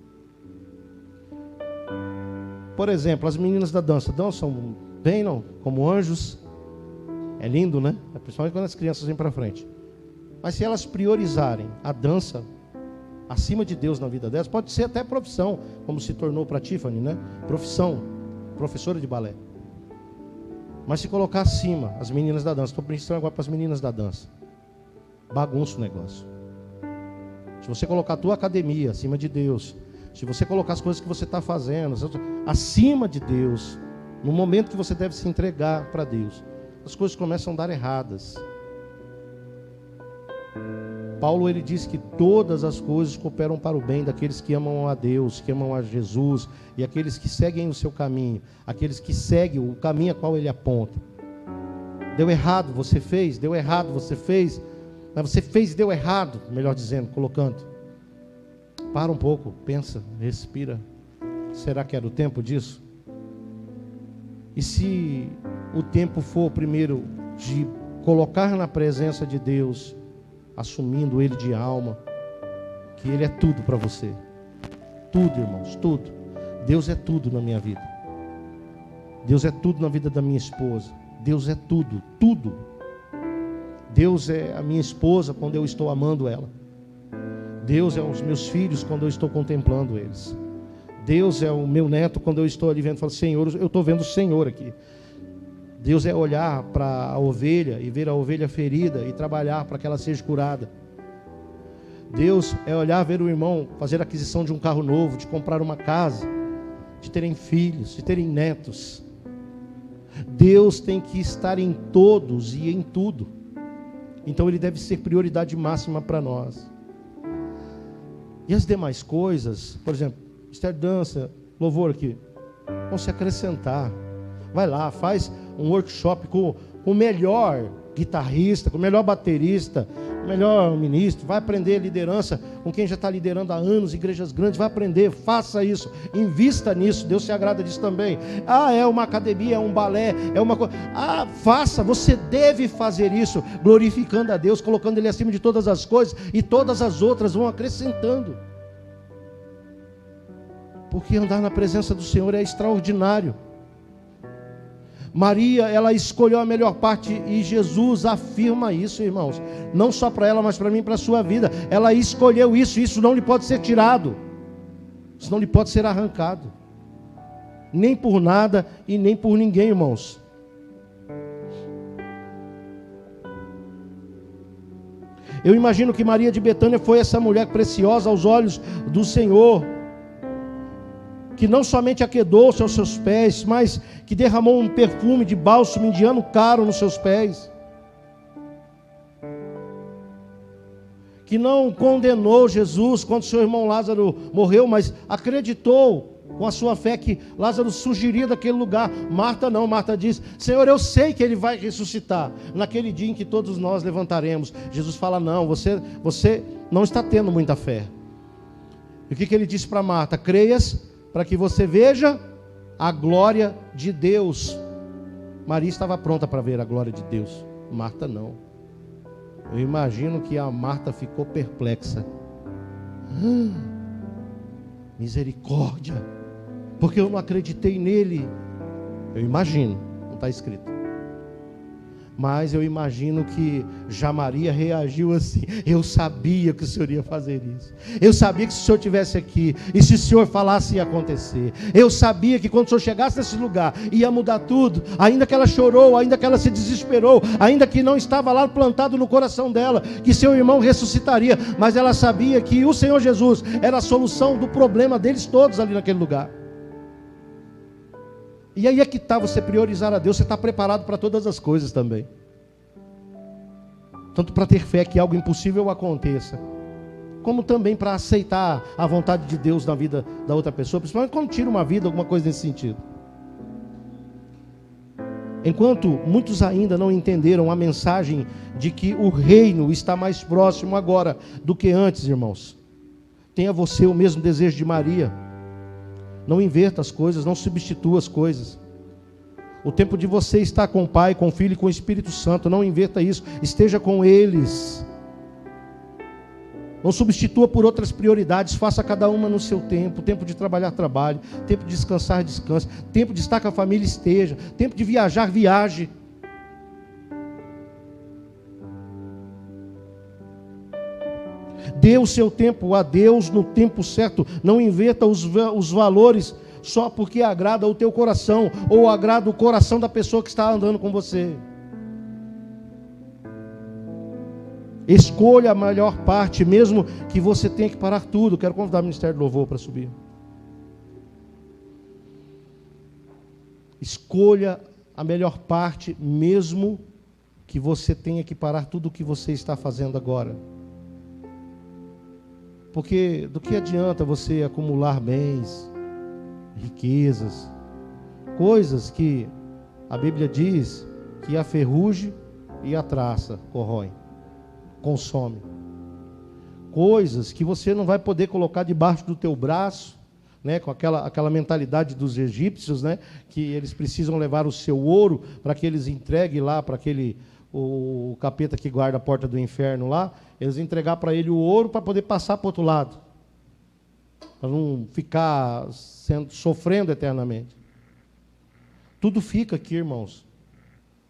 Por exemplo, as meninas da dança dançam bem, não? Como anjos. É lindo, né? Principalmente quando as crianças vêm para frente. Mas se elas priorizarem a dança acima de Deus na vida delas, pode ser até profissão, como se tornou para a Tiffany, né? Profissão, professora de balé. Mas se colocar acima as meninas da dança, estou pensando agora para as meninas da dança, bagunça o negócio. Se você colocar a tua academia acima de Deus, se você colocar as coisas que você está fazendo acima de Deus, no momento que você deve se entregar para Deus, as coisas começam a dar erradas. Paulo, ele diz que todas as coisas cooperam para o bem daqueles que amam a Deus, que amam a Jesus, e aqueles que seguem o seu caminho, aqueles que seguem o caminho a qual ele aponta. Deu errado, você fez, deu errado, você fez, mas você fez e deu errado, melhor dizendo, colocando. Para um pouco, pensa, respira. Será que era o tempo disso? E se o tempo for primeiro de colocar na presença de Deus, assumindo Ele de alma, que Ele é tudo para você. Tudo, irmãos, tudo. Deus é tudo na minha vida. Deus é tudo na vida da minha esposa. Deus é tudo, tudo. Deus é a minha esposa quando eu estou amando ela. Deus é os meus filhos quando eu estou contemplando eles. Deus é o meu neto quando eu estou ali vendo, falo, Senhor, eu estou vendo o Senhor aqui. Deus é olhar para a ovelha e ver a ovelha ferida e trabalhar para que ela seja curada. Deus é olhar, ver o irmão fazer a aquisição de um carro novo, de comprar uma casa, de terem filhos, de terem netos. Deus tem que estar em todos e em tudo. Então Ele deve ser prioridade máxima para nós. E as demais coisas, por exemplo, Esther dança, louvor aqui, vão se acrescentar. Vai lá, faz um workshop com o melhor guitarrista, com o melhor baterista, o melhor ministro. Vai aprender liderança com quem já está liderando há anos, igrejas grandes. Vai aprender, faça isso, invista nisso. Deus se agrada disso também. É uma academia, é um balé, é uma coisa. Faça, você deve fazer isso, glorificando a Deus, colocando Ele acima de todas as coisas, e todas as outras vão acrescentando. Porque andar na presença do Senhor é extraordinário. Maria, ela escolheu a melhor parte e Jesus afirma isso, irmãos. Não só para ela, mas para mim e para a sua vida. Ela escolheu isso, isso não lhe pode ser tirado. Isso não lhe pode ser arrancado. Nem por nada e nem por ninguém, irmãos. Eu imagino que Maria de Betânia foi essa mulher preciosa aos olhos do Senhor, que não somente aquedou-se aos seus pés, mas que derramou um perfume de bálsamo indiano caro nos seus pés. Que não condenou Jesus quando seu irmão Lázaro morreu, mas acreditou com a sua fé que Lázaro surgiria daquele lugar. Marta não, Marta diz, Senhor, eu sei que ele vai ressuscitar naquele dia em que todos nós levantaremos. Jesus fala, não, você não está tendo muita fé. E o que ele disse para Marta? Creias para que você veja a glória de Deus. Maria estava pronta para ver a glória de Deus. Marta não. Eu imagino que a Marta ficou perplexa. Misericórdia, porque eu não acreditei nele. Eu imagino, não está escrito. Mas eu imagino que já Maria reagiu assim: eu sabia que o Senhor ia fazer isso, eu sabia que se o Senhor estivesse aqui, e se o Senhor falasse ia acontecer, eu sabia que quando o Senhor chegasse nesse lugar, ia mudar tudo. Ainda que ela chorou, ainda que ela se desesperou, ainda que não estava lá plantado no coração dela, que seu irmão ressuscitaria, mas ela sabia que o Senhor Jesus era a solução do problema deles todos ali naquele lugar. E aí é que está você priorizar a Deus. Você está preparado para todas as coisas também, tanto para ter fé que algo impossível aconteça, como também para aceitar a vontade de Deus na vida da outra pessoa, principalmente quando tira uma vida, alguma coisa nesse sentido. Enquanto muitos ainda não entenderam a mensagem de que o reino está mais próximo agora do que antes, irmãos, tenha você o mesmo desejo de Maria. Não inverta as coisas, não substitua as coisas. O tempo de você estar com o Pai, com o Filho e com o Espírito Santo, não inverta isso, esteja com eles. Não substitua por outras prioridades, faça cada uma no seu tempo. Tempo de trabalhar, trabalhe. Tempo de descansar, descanse. Tempo de estar com a família, esteja. Tempo de viajar, viaje. Dê o seu tempo a Deus no tempo certo. Não inverta os valores só porque agrada o teu coração ou agrada o coração da pessoa que está andando com você. Escolha a melhor parte, mesmo que você tenha que parar tudo. Quero convidar o Ministério do Louvor para subir. Escolha a melhor parte, mesmo que você tenha que parar tudo o que você está fazendo agora. Porque do que adianta você acumular bens, riquezas, coisas que a Bíblia diz que a ferrugem e a traça corroem, consome. Coisas que você não vai poder colocar debaixo do teu braço, né, com aquela mentalidade dos egípcios, né, que eles precisam levar o seu ouro para que eles entreguem lá para o capeta que guarda a porta do inferno lá, eles entregar para ele o ouro para poder passar para o outro lado, para não ficar sofrendo eternamente. Tudo fica aqui, irmãos.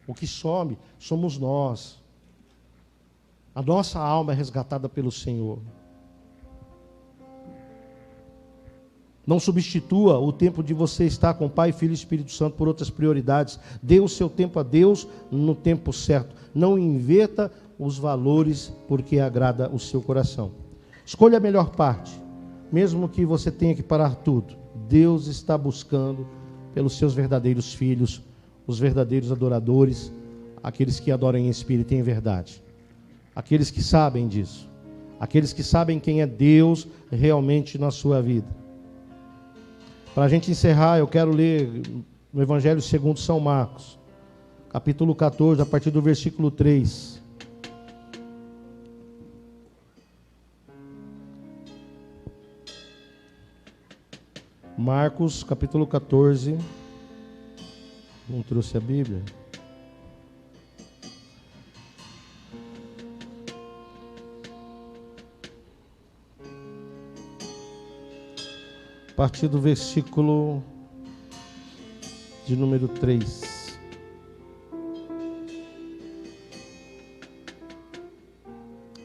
O que some somos nós. A nossa alma é resgatada pelo Senhor. Não substitua o tempo de você estar com Pai, Filho e Espírito Santo por outras prioridades. Dê o seu tempo a Deus no tempo certo. Não inverta os valores porque agrada o seu coração. Escolha a melhor parte, mesmo que você tenha que parar tudo. Deus está buscando pelos seus verdadeiros filhos, os verdadeiros adoradores, aqueles que adoram em espírito e em verdade. Aqueles que sabem disso. Aqueles que sabem quem é Deus realmente na sua vida. Para a gente encerrar, eu quero ler no Evangelho segundo São Marcos, capítulo 14, a partir do versículo 3. Marcos, capítulo 14. Não trouxe a Bíblia? A partir do versículo de número 3.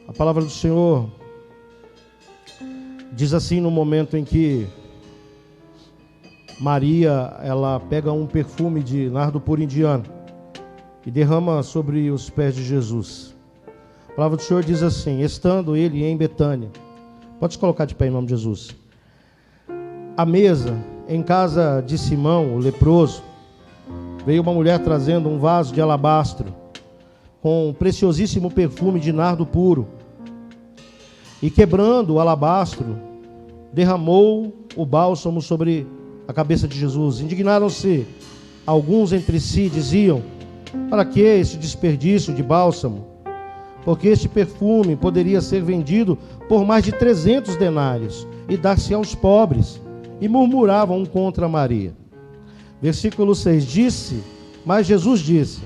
A palavra do Senhor diz assim, no momento em que Maria, ela pega um perfume de nardo puro indiano e derrama sobre os pés de Jesus. A palavra do Senhor diz assim: estando ele em Betânia. Pode se colocar de pé em nome de Jesus. À mesa, em casa de Simão, o leproso, veio uma mulher trazendo um vaso de alabastro com um preciosíssimo perfume de nardo puro. E quebrando o alabastro, derramou o bálsamo sobre a cabeça de Jesus. Indignaram-se alguns entre si, diziam: para que esse desperdício de bálsamo? Porque este perfume poderia ser vendido por mais de 300 denários e dar-se aos pobres. E murmuravam um contra Maria. Versículo 6, mas Jesus disse: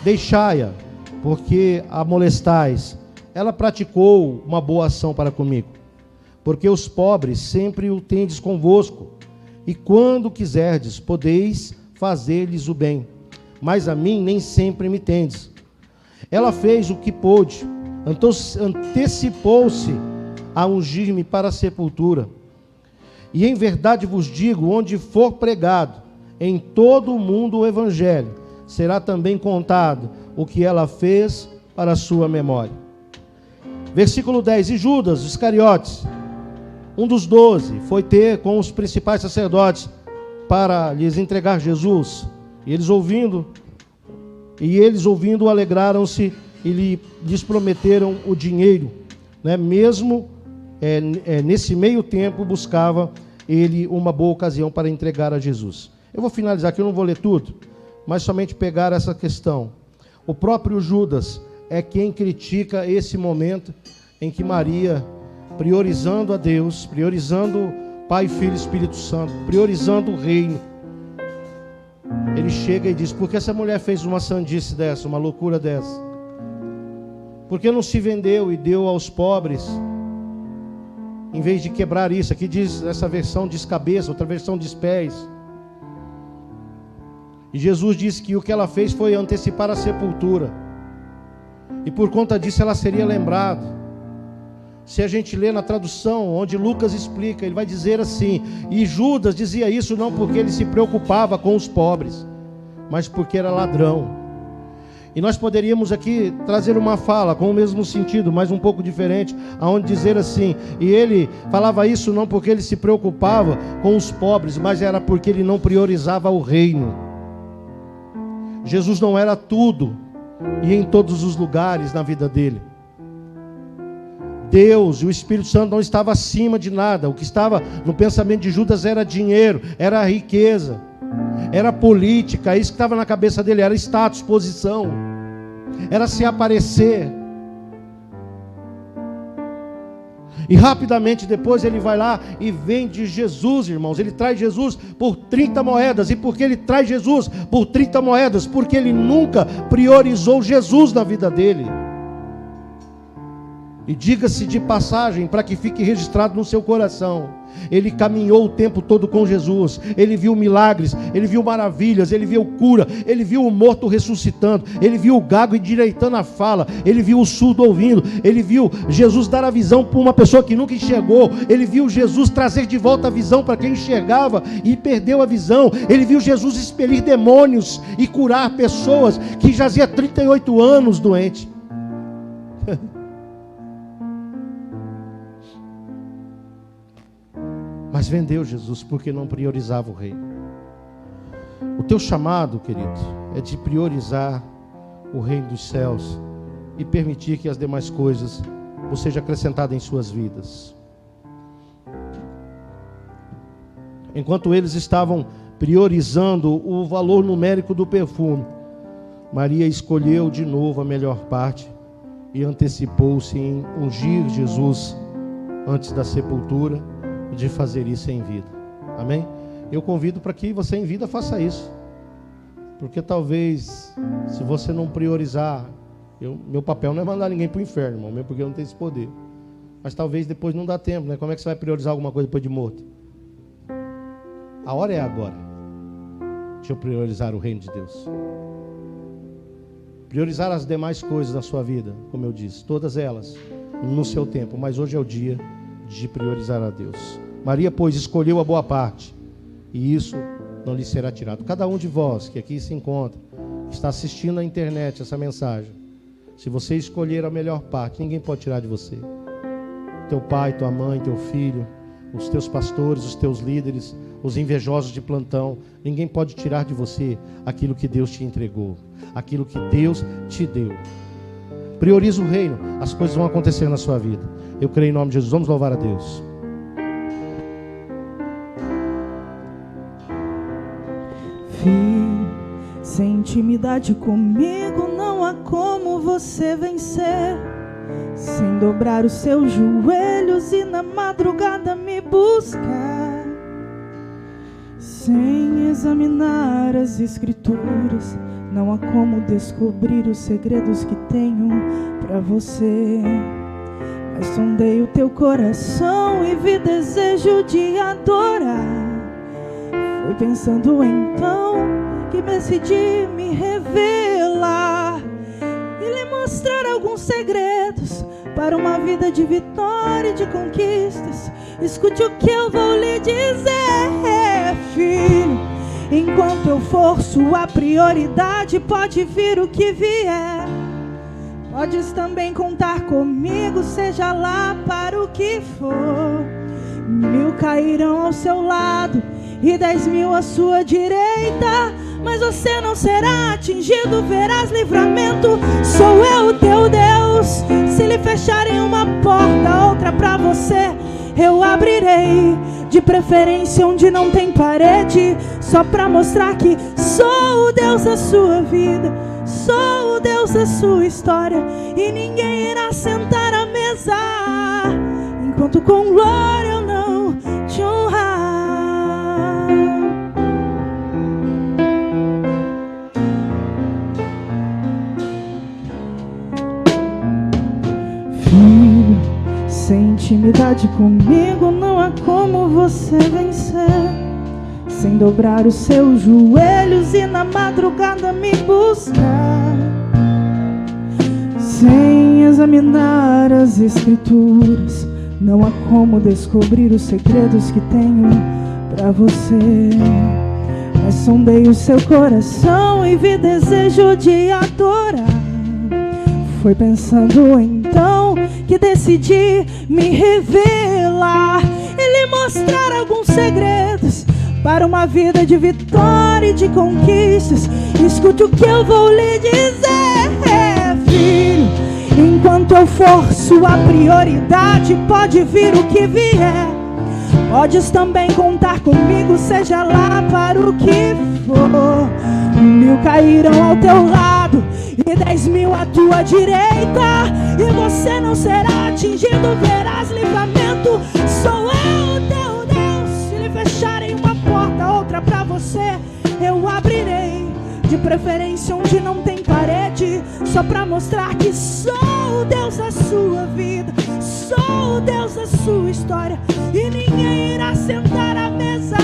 deixai-a, porque a molestais. Ela praticou uma boa ação para comigo, porque os pobres sempre o tendes convosco, e quando quiserdes, podeis fazer-lhes o bem, mas a mim nem sempre me tendes. Ela fez o que pôde, antecipou-se a ungir-me para a sepultura. E em verdade vos digo, onde for pregado em todo o mundo o evangelho, será também contado o que ela fez para a sua memória. Versículo 10. E Judas Iscariotes, um dos 12, foi ter com os principais sacerdotes para lhes entregar Jesus. E eles ouvindo, alegraram-se e lhes prometeram o dinheiro, né? Mesmo nesse meio tempo buscava ele uma boa ocasião para entregar a Jesus. Eu vou finalizar aqui, eu não vou ler tudo, mas somente pegar essa questão. O próprio Judas é quem critica esse momento em que Maria, priorizando a Deus, priorizando Pai, Filho e Espírito Santo, priorizando o reino, ele chega e diz: por que essa mulher fez uma sandice dessa, uma loucura dessa? Por que não se vendeu e deu aos pobres, em vez de quebrar isso? Aqui diz, essa versão diz cabeça, outra versão diz pés. E Jesus disse que o que ela fez foi antecipar a sepultura, e por conta disso ela seria lembrada. Se a gente lê na tradução, onde Lucas explica, ele vai dizer assim: e Judas dizia isso não porque ele se preocupava com os pobres, mas porque era ladrão. E nós poderíamos aqui trazer uma fala com o mesmo sentido, mas um pouco diferente, aonde dizer assim: e ele falava isso não porque ele se preocupava com os pobres, mas era porque ele não priorizava o reino. Jesus não era tudo e em todos os lugares na vida dele. Deus e o Espírito Santo não estavam acima de nada. O que estava no pensamento de Judas era dinheiro, era riqueza, era política. Isso que estava na cabeça dele era status, posição, era se aparecer. E rapidamente depois ele vai lá e vende Jesus, irmãos. Ele traz Jesus por 30 moedas. E por que ele traz Jesus por 30 moedas? Porque ele nunca priorizou Jesus na vida dele. E diga-se de passagem, para que fique registrado no seu coração, ele caminhou o tempo todo com Jesus. Ele viu milagres, ele viu maravilhas, ele viu cura, ele viu o morto ressuscitando, ele viu o gago endireitando a fala, ele viu o surdo ouvindo, ele viu Jesus dar a visão para uma pessoa que nunca enxergou, ele viu Jesus trazer de volta a visão para quem enxergava e perdeu a visão, ele viu Jesus expelir demônios e curar pessoas que jazia 38 anos doente. Mas vendeu Jesus porque não priorizava o reino. O teu chamado, querido, é de priorizar o reino dos céus e permitir que as demais coisas sejam acrescentadas em suas vidas. Enquanto eles estavam priorizando o valor numérico do perfume, Maria escolheu de novo a melhor parte e antecipou-se em ungir Jesus antes da sepultura, de fazer isso em vida. Amém? Eu convido para que você em vida faça isso, porque talvez, se você não priorizar, meu papel não é mandar ninguém para o inferno, irmão, mesmo porque eu não tenho esse poder, mas talvez depois não dá tempo, né? Como é que você vai priorizar alguma coisa depois de morto? A hora é agora. Deixa eu priorizar o reino de Deus, priorizar as demais coisas da sua vida, como eu disse, todas elas no seu tempo, mas hoje é o dia de priorizar a Deus. Maria, pois, escolheu a boa parte, e isso não lhe será tirado. Cada um de vós que aqui se encontra, que está assistindo na internet essa mensagem, se você escolher a melhor parte, ninguém pode tirar de você. Teu pai, tua mãe, teu filho, os teus pastores, os teus líderes, os invejosos de plantão, ninguém pode tirar de você aquilo que Deus te entregou, aquilo que Deus te deu. Prioriza o reino, as coisas vão acontecer na sua vida. Eu creio em nome de Jesus. Vamos louvar a Deus. Filho, sem intimidade comigo não há como você vencer. Sem dobrar os seus joelhos e na madrugada me buscar. Sem examinar as escrituras, não há como descobrir os segredos que tenho pra você. Mas sondei o teu coração e vi desejo de adorar. Foi pensando então que decidi me revelar. E e lhe mostrar alguns segredos para uma vida de vitória e de conquistas. Escute o que eu vou lhe dizer, filho. Enquanto eu for sua prioridade, pode vir o que vier. Podes também contar comigo, seja lá para o que for. 1000 cairão ao seu lado e 10.000 à sua direita, mas você não será atingido, verás livramento. Sou eu o teu Deus. Se lhe fecharem uma porta, outra pra você eu abrirei, de preferência onde não tem parede, só pra mostrar que sou o Deus da sua vida, sou o Deus da sua história, e ninguém irá sentar à mesa enquanto com glória eu não te honrar. Filho, sem intimidade comigo não há como você vencer. Sem dobrar os seus joelhos e na madrugada me buscar. Sem examinar as escrituras não há como descobrir os segredos que tenho pra você. Mas sondei o seu coração e vi desejo de adorar. Foi pensando então que decidi me revelar e lhe mostrar alguns segredos para uma vida de vitória e de conquistas. Escute o que eu vou lhe dizer, filho. Enquanto eu for sua prioridade, pode vir o que vier. Podes também contar comigo, seja lá para o que for. 1000 cairão ao teu lado e 10.000 à tua direita, e você não será atingido, verás livramento. Sou eu o teu Deus. Se lhe fecharem uma porta, outra pra você eu abrirei, de preferência onde não tem parede, só pra mostrar que sou o Deus da sua vida, sou o Deus da sua história, e ninguém irá sentar à mesa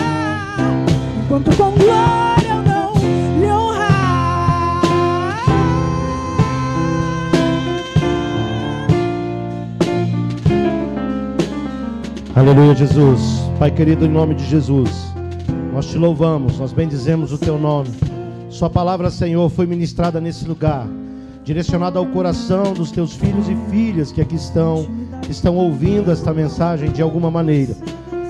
enquanto com glória eu não lhe honrar. Aleluia, Jesus. Pai querido, em nome de Jesus, nós te louvamos, nós bendizemos o teu nome. Sua palavra, Senhor, foi ministrada nesse lugar, direcionada ao coração dos teus filhos e filhas que aqui estão ouvindo esta mensagem de alguma maneira.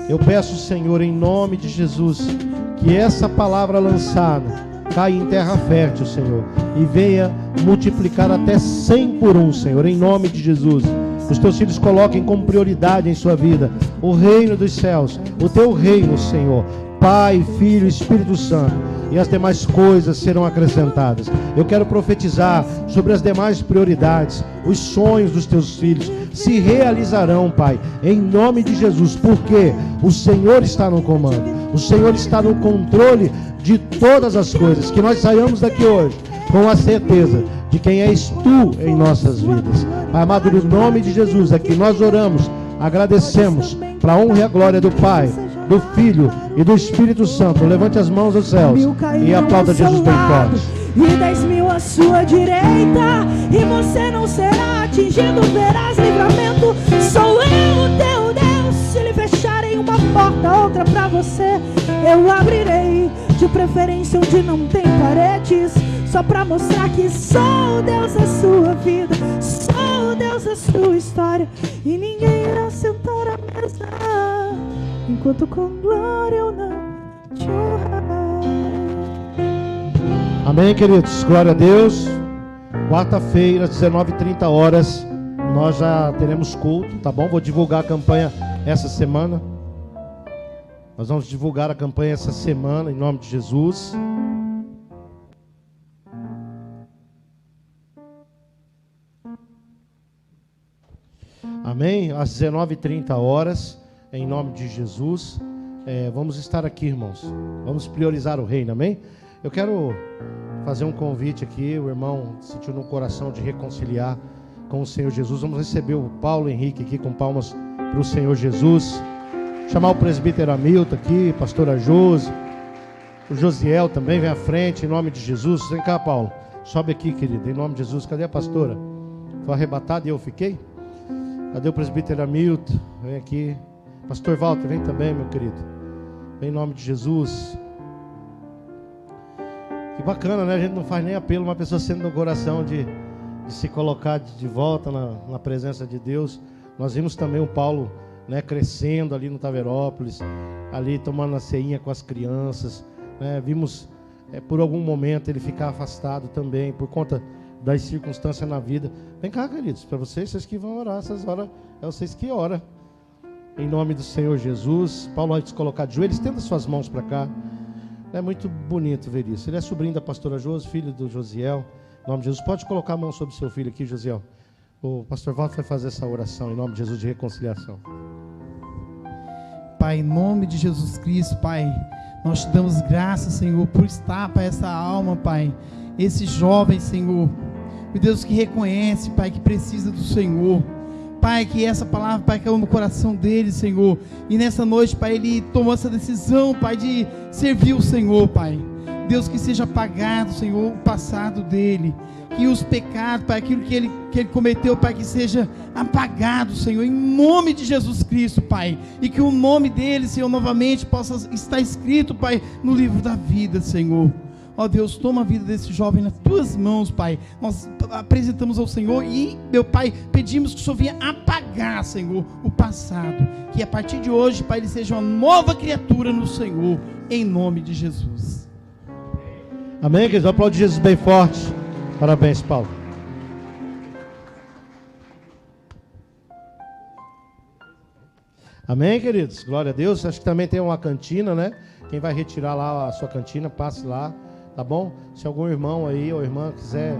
Eu peço, Senhor, em nome de Jesus, que essa palavra lançada caia em terra fértil, Senhor, e venha multiplicar até 100 por 1, Senhor, em nome de Jesus. Os teus filhos coloquem como prioridade em sua vida o reino dos céus, o teu reino, Senhor, Pai, Filho, Espírito Santo, e as demais coisas serão acrescentadas. Eu quero profetizar sobre as demais prioridades. Os sonhos dos teus filhos se realizarão, Pai, em nome de Jesus, porque o Senhor está no comando, o Senhor está no controle de todas as coisas. Que nós saiamos daqui hoje com a certeza de quem és tu em nossas vidas. Pai amado, no nome de Jesus, aqui nós oramos, agradecemos, para a honra e a glória do Pai, do Filho e do Espírito Santo. Levante as mãos aos céus e aplauda Jesus bem forte. E 10.000 à sua direita, e você não será atingido, verás livramento. Sou eu o teu Deus. Se lhe fecharem uma porta, outra pra você eu abrirei, de preferência onde não tem paredes, só pra mostrar que sou o Deus da sua vida, sou o Deus da sua história, e ninguém irá sentar à mesa enquanto com glória eu não te honrar. Amém, queridos, glória a Deus. Quarta-feira, às 19h30, nós já teremos culto, tá bom? Vou divulgar a campanha essa semana. Nós vamos divulgar a campanha essa semana, em nome de Jesus. Amém? Às 19h30, em nome de Jesus. Vamos estar aqui, irmãos. Vamos priorizar o reino, amém? Eu quero fazer um convite aqui. O irmão sentiu no coração de reconciliar com o Senhor Jesus. Vamos receber o Paulo Henrique aqui com palmas para o Senhor Jesus. Chamar o presbítero Hamilton aqui, pastora Josi, o Josiel também, vem à frente, em nome de Jesus. Vem cá, Paulo. Sobe aqui, querido, em nome de Jesus. Cadê a pastora? Foi arrebatada e eu fiquei? Cadê o presbítero Hamilton? Vem aqui. Pastor Walter, vem também, meu querido. Vem em nome de Jesus. Que bacana, né? A gente não faz nem apelo, uma pessoa sendo no coração de se colocar de volta na presença de Deus. Nós vimos também o Paulo, né, crescendo ali no Taverópolis, ali tomando a ceinha com as crianças, né? Vimos por algum momento ele ficar afastado também por conta das circunstâncias na vida. Vem cá, queridos, para vocês que vão orar, essas horas é vocês que oram. Em nome do Senhor Jesus. Paulo vai se colocar de joelhos, estenda suas mãos para cá. É muito bonito ver isso. Ele é sobrinho da pastora Josi, filho do Josiel. Em nome de Jesus, pode colocar a mão sobre o seu filho aqui, Josiel. O pastor Walter vai fazer essa oração em nome de Jesus de reconciliação. Pai, em nome de Jesus Cristo, Pai, nós te damos graças, Senhor, por estar, Pai, essa alma, Pai, esse jovem, Senhor, meu Deus, que reconhece, Pai, que precisa do Senhor. Pai, que essa palavra, Pai, caiu no coração dele, Senhor, e nessa noite, Pai, ele tomou essa decisão, Pai, de servir o Senhor, Pai. Deus, que seja apagado, Senhor, o passado dele, que os pecados, Pai, aquilo que ele cometeu, Pai, que seja apagado, Senhor, em nome de Jesus Cristo, Pai, e que o nome dele, Senhor, novamente possa estar escrito, Pai, no livro da vida, Senhor. Ó Deus, toma a vida desse jovem nas tuas mãos, Pai. Nós apresentamos ao Senhor e, meu Pai, pedimos que o Senhor venha apagar, Senhor, o passado, que a partir de hoje, Pai, ele seja uma nova criatura no Senhor, em nome de Jesus. Amém, queridos? Aplaude Jesus bem forte. Parabéns, Paulo. Amém, queridos? Glória a Deus. Acho que também tem uma cantina, né? Quem vai retirar lá a sua cantina, passe lá, tá bom? Se algum irmão aí ou irmã quiser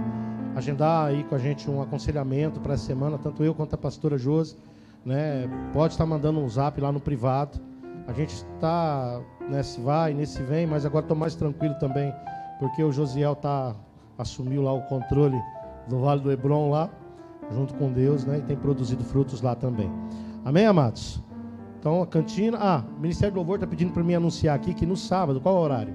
agendar aí com a gente um aconselhamento para essa semana, tanto eu quanto a pastora Josi, né? Pode estar mandando um zap lá no privado. A gente está nesse vai, nesse vem, mas agora estou mais tranquilo também, porque o Josiel assumiu lá o controle do Vale do Hebron lá, junto com Deus, né? E tem produzido frutos lá também. Amém, amados? Então, a cantina... o Ministério do Louvor está pedindo para mim anunciar aqui que no sábado, qual é o horário?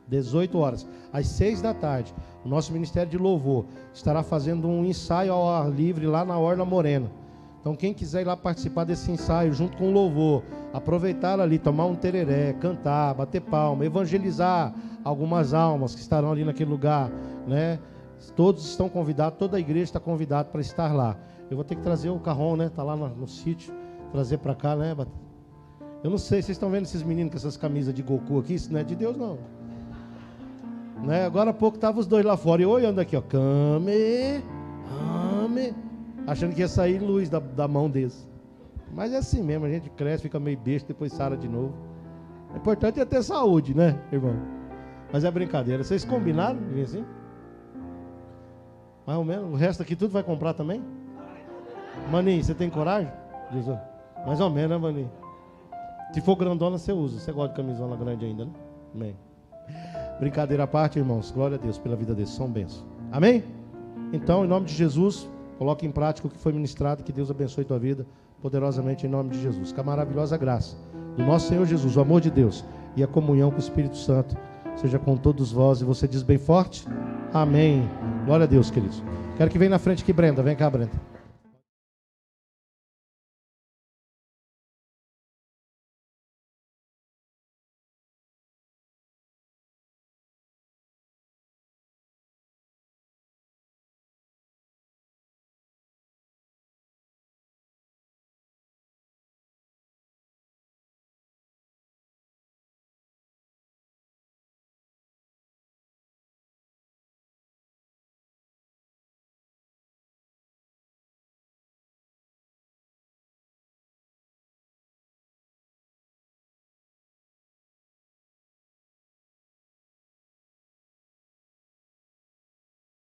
18 horas. Às 6 da tarde, o nosso Ministério de Louvor estará fazendo um ensaio ao ar livre lá na Orla Morena. Então, quem quiser ir lá participar desse ensaio junto com o louvor, aproveitar ali, tomar um tereré, cantar, bater palma, evangelizar algumas almas que estarão ali naquele lugar, né? Todos estão convidados, toda a igreja está convidada para estar lá. Eu vou ter que trazer o carrom, né? Está lá no sítio, trazer para cá, né? Eu não sei, vocês estão vendo esses meninos com essas camisas de Goku aqui? Isso não é de Deus, não. Né? Agora há pouco estavam os dois lá fora e eu olhando aqui, ó. Kame, achando que ia sair luz da mão deles. Mas é assim mesmo, a gente cresce, fica meio besta, depois sara de novo. O importante é ter saúde, né, irmão? Mas é brincadeira. Vocês combinaram de vir assim? Mais ou menos. O resto aqui tudo vai comprar também? Maninho, você tem coragem? Jesus. Mais ou menos, né, Maninho? Se for grandona, você usa. Você gosta de camisola grande ainda, né? Amém. Brincadeira à parte, irmãos. Glória a Deus pela vida deles. São bênçãos. Amém? Então, em nome de Jesus, coloque em prática o que foi ministrado. Que Deus abençoe tua vida poderosamente em nome de Jesus. Que a maravilhosa graça do nosso Senhor Jesus, o amor de Deus e a comunhão com o Espírito Santo seja com todos vós. E você diz bem forte? Amém. Glória a Deus, queridos. Quero que venha na frente aqui, Brenda. Vem cá, Brenda.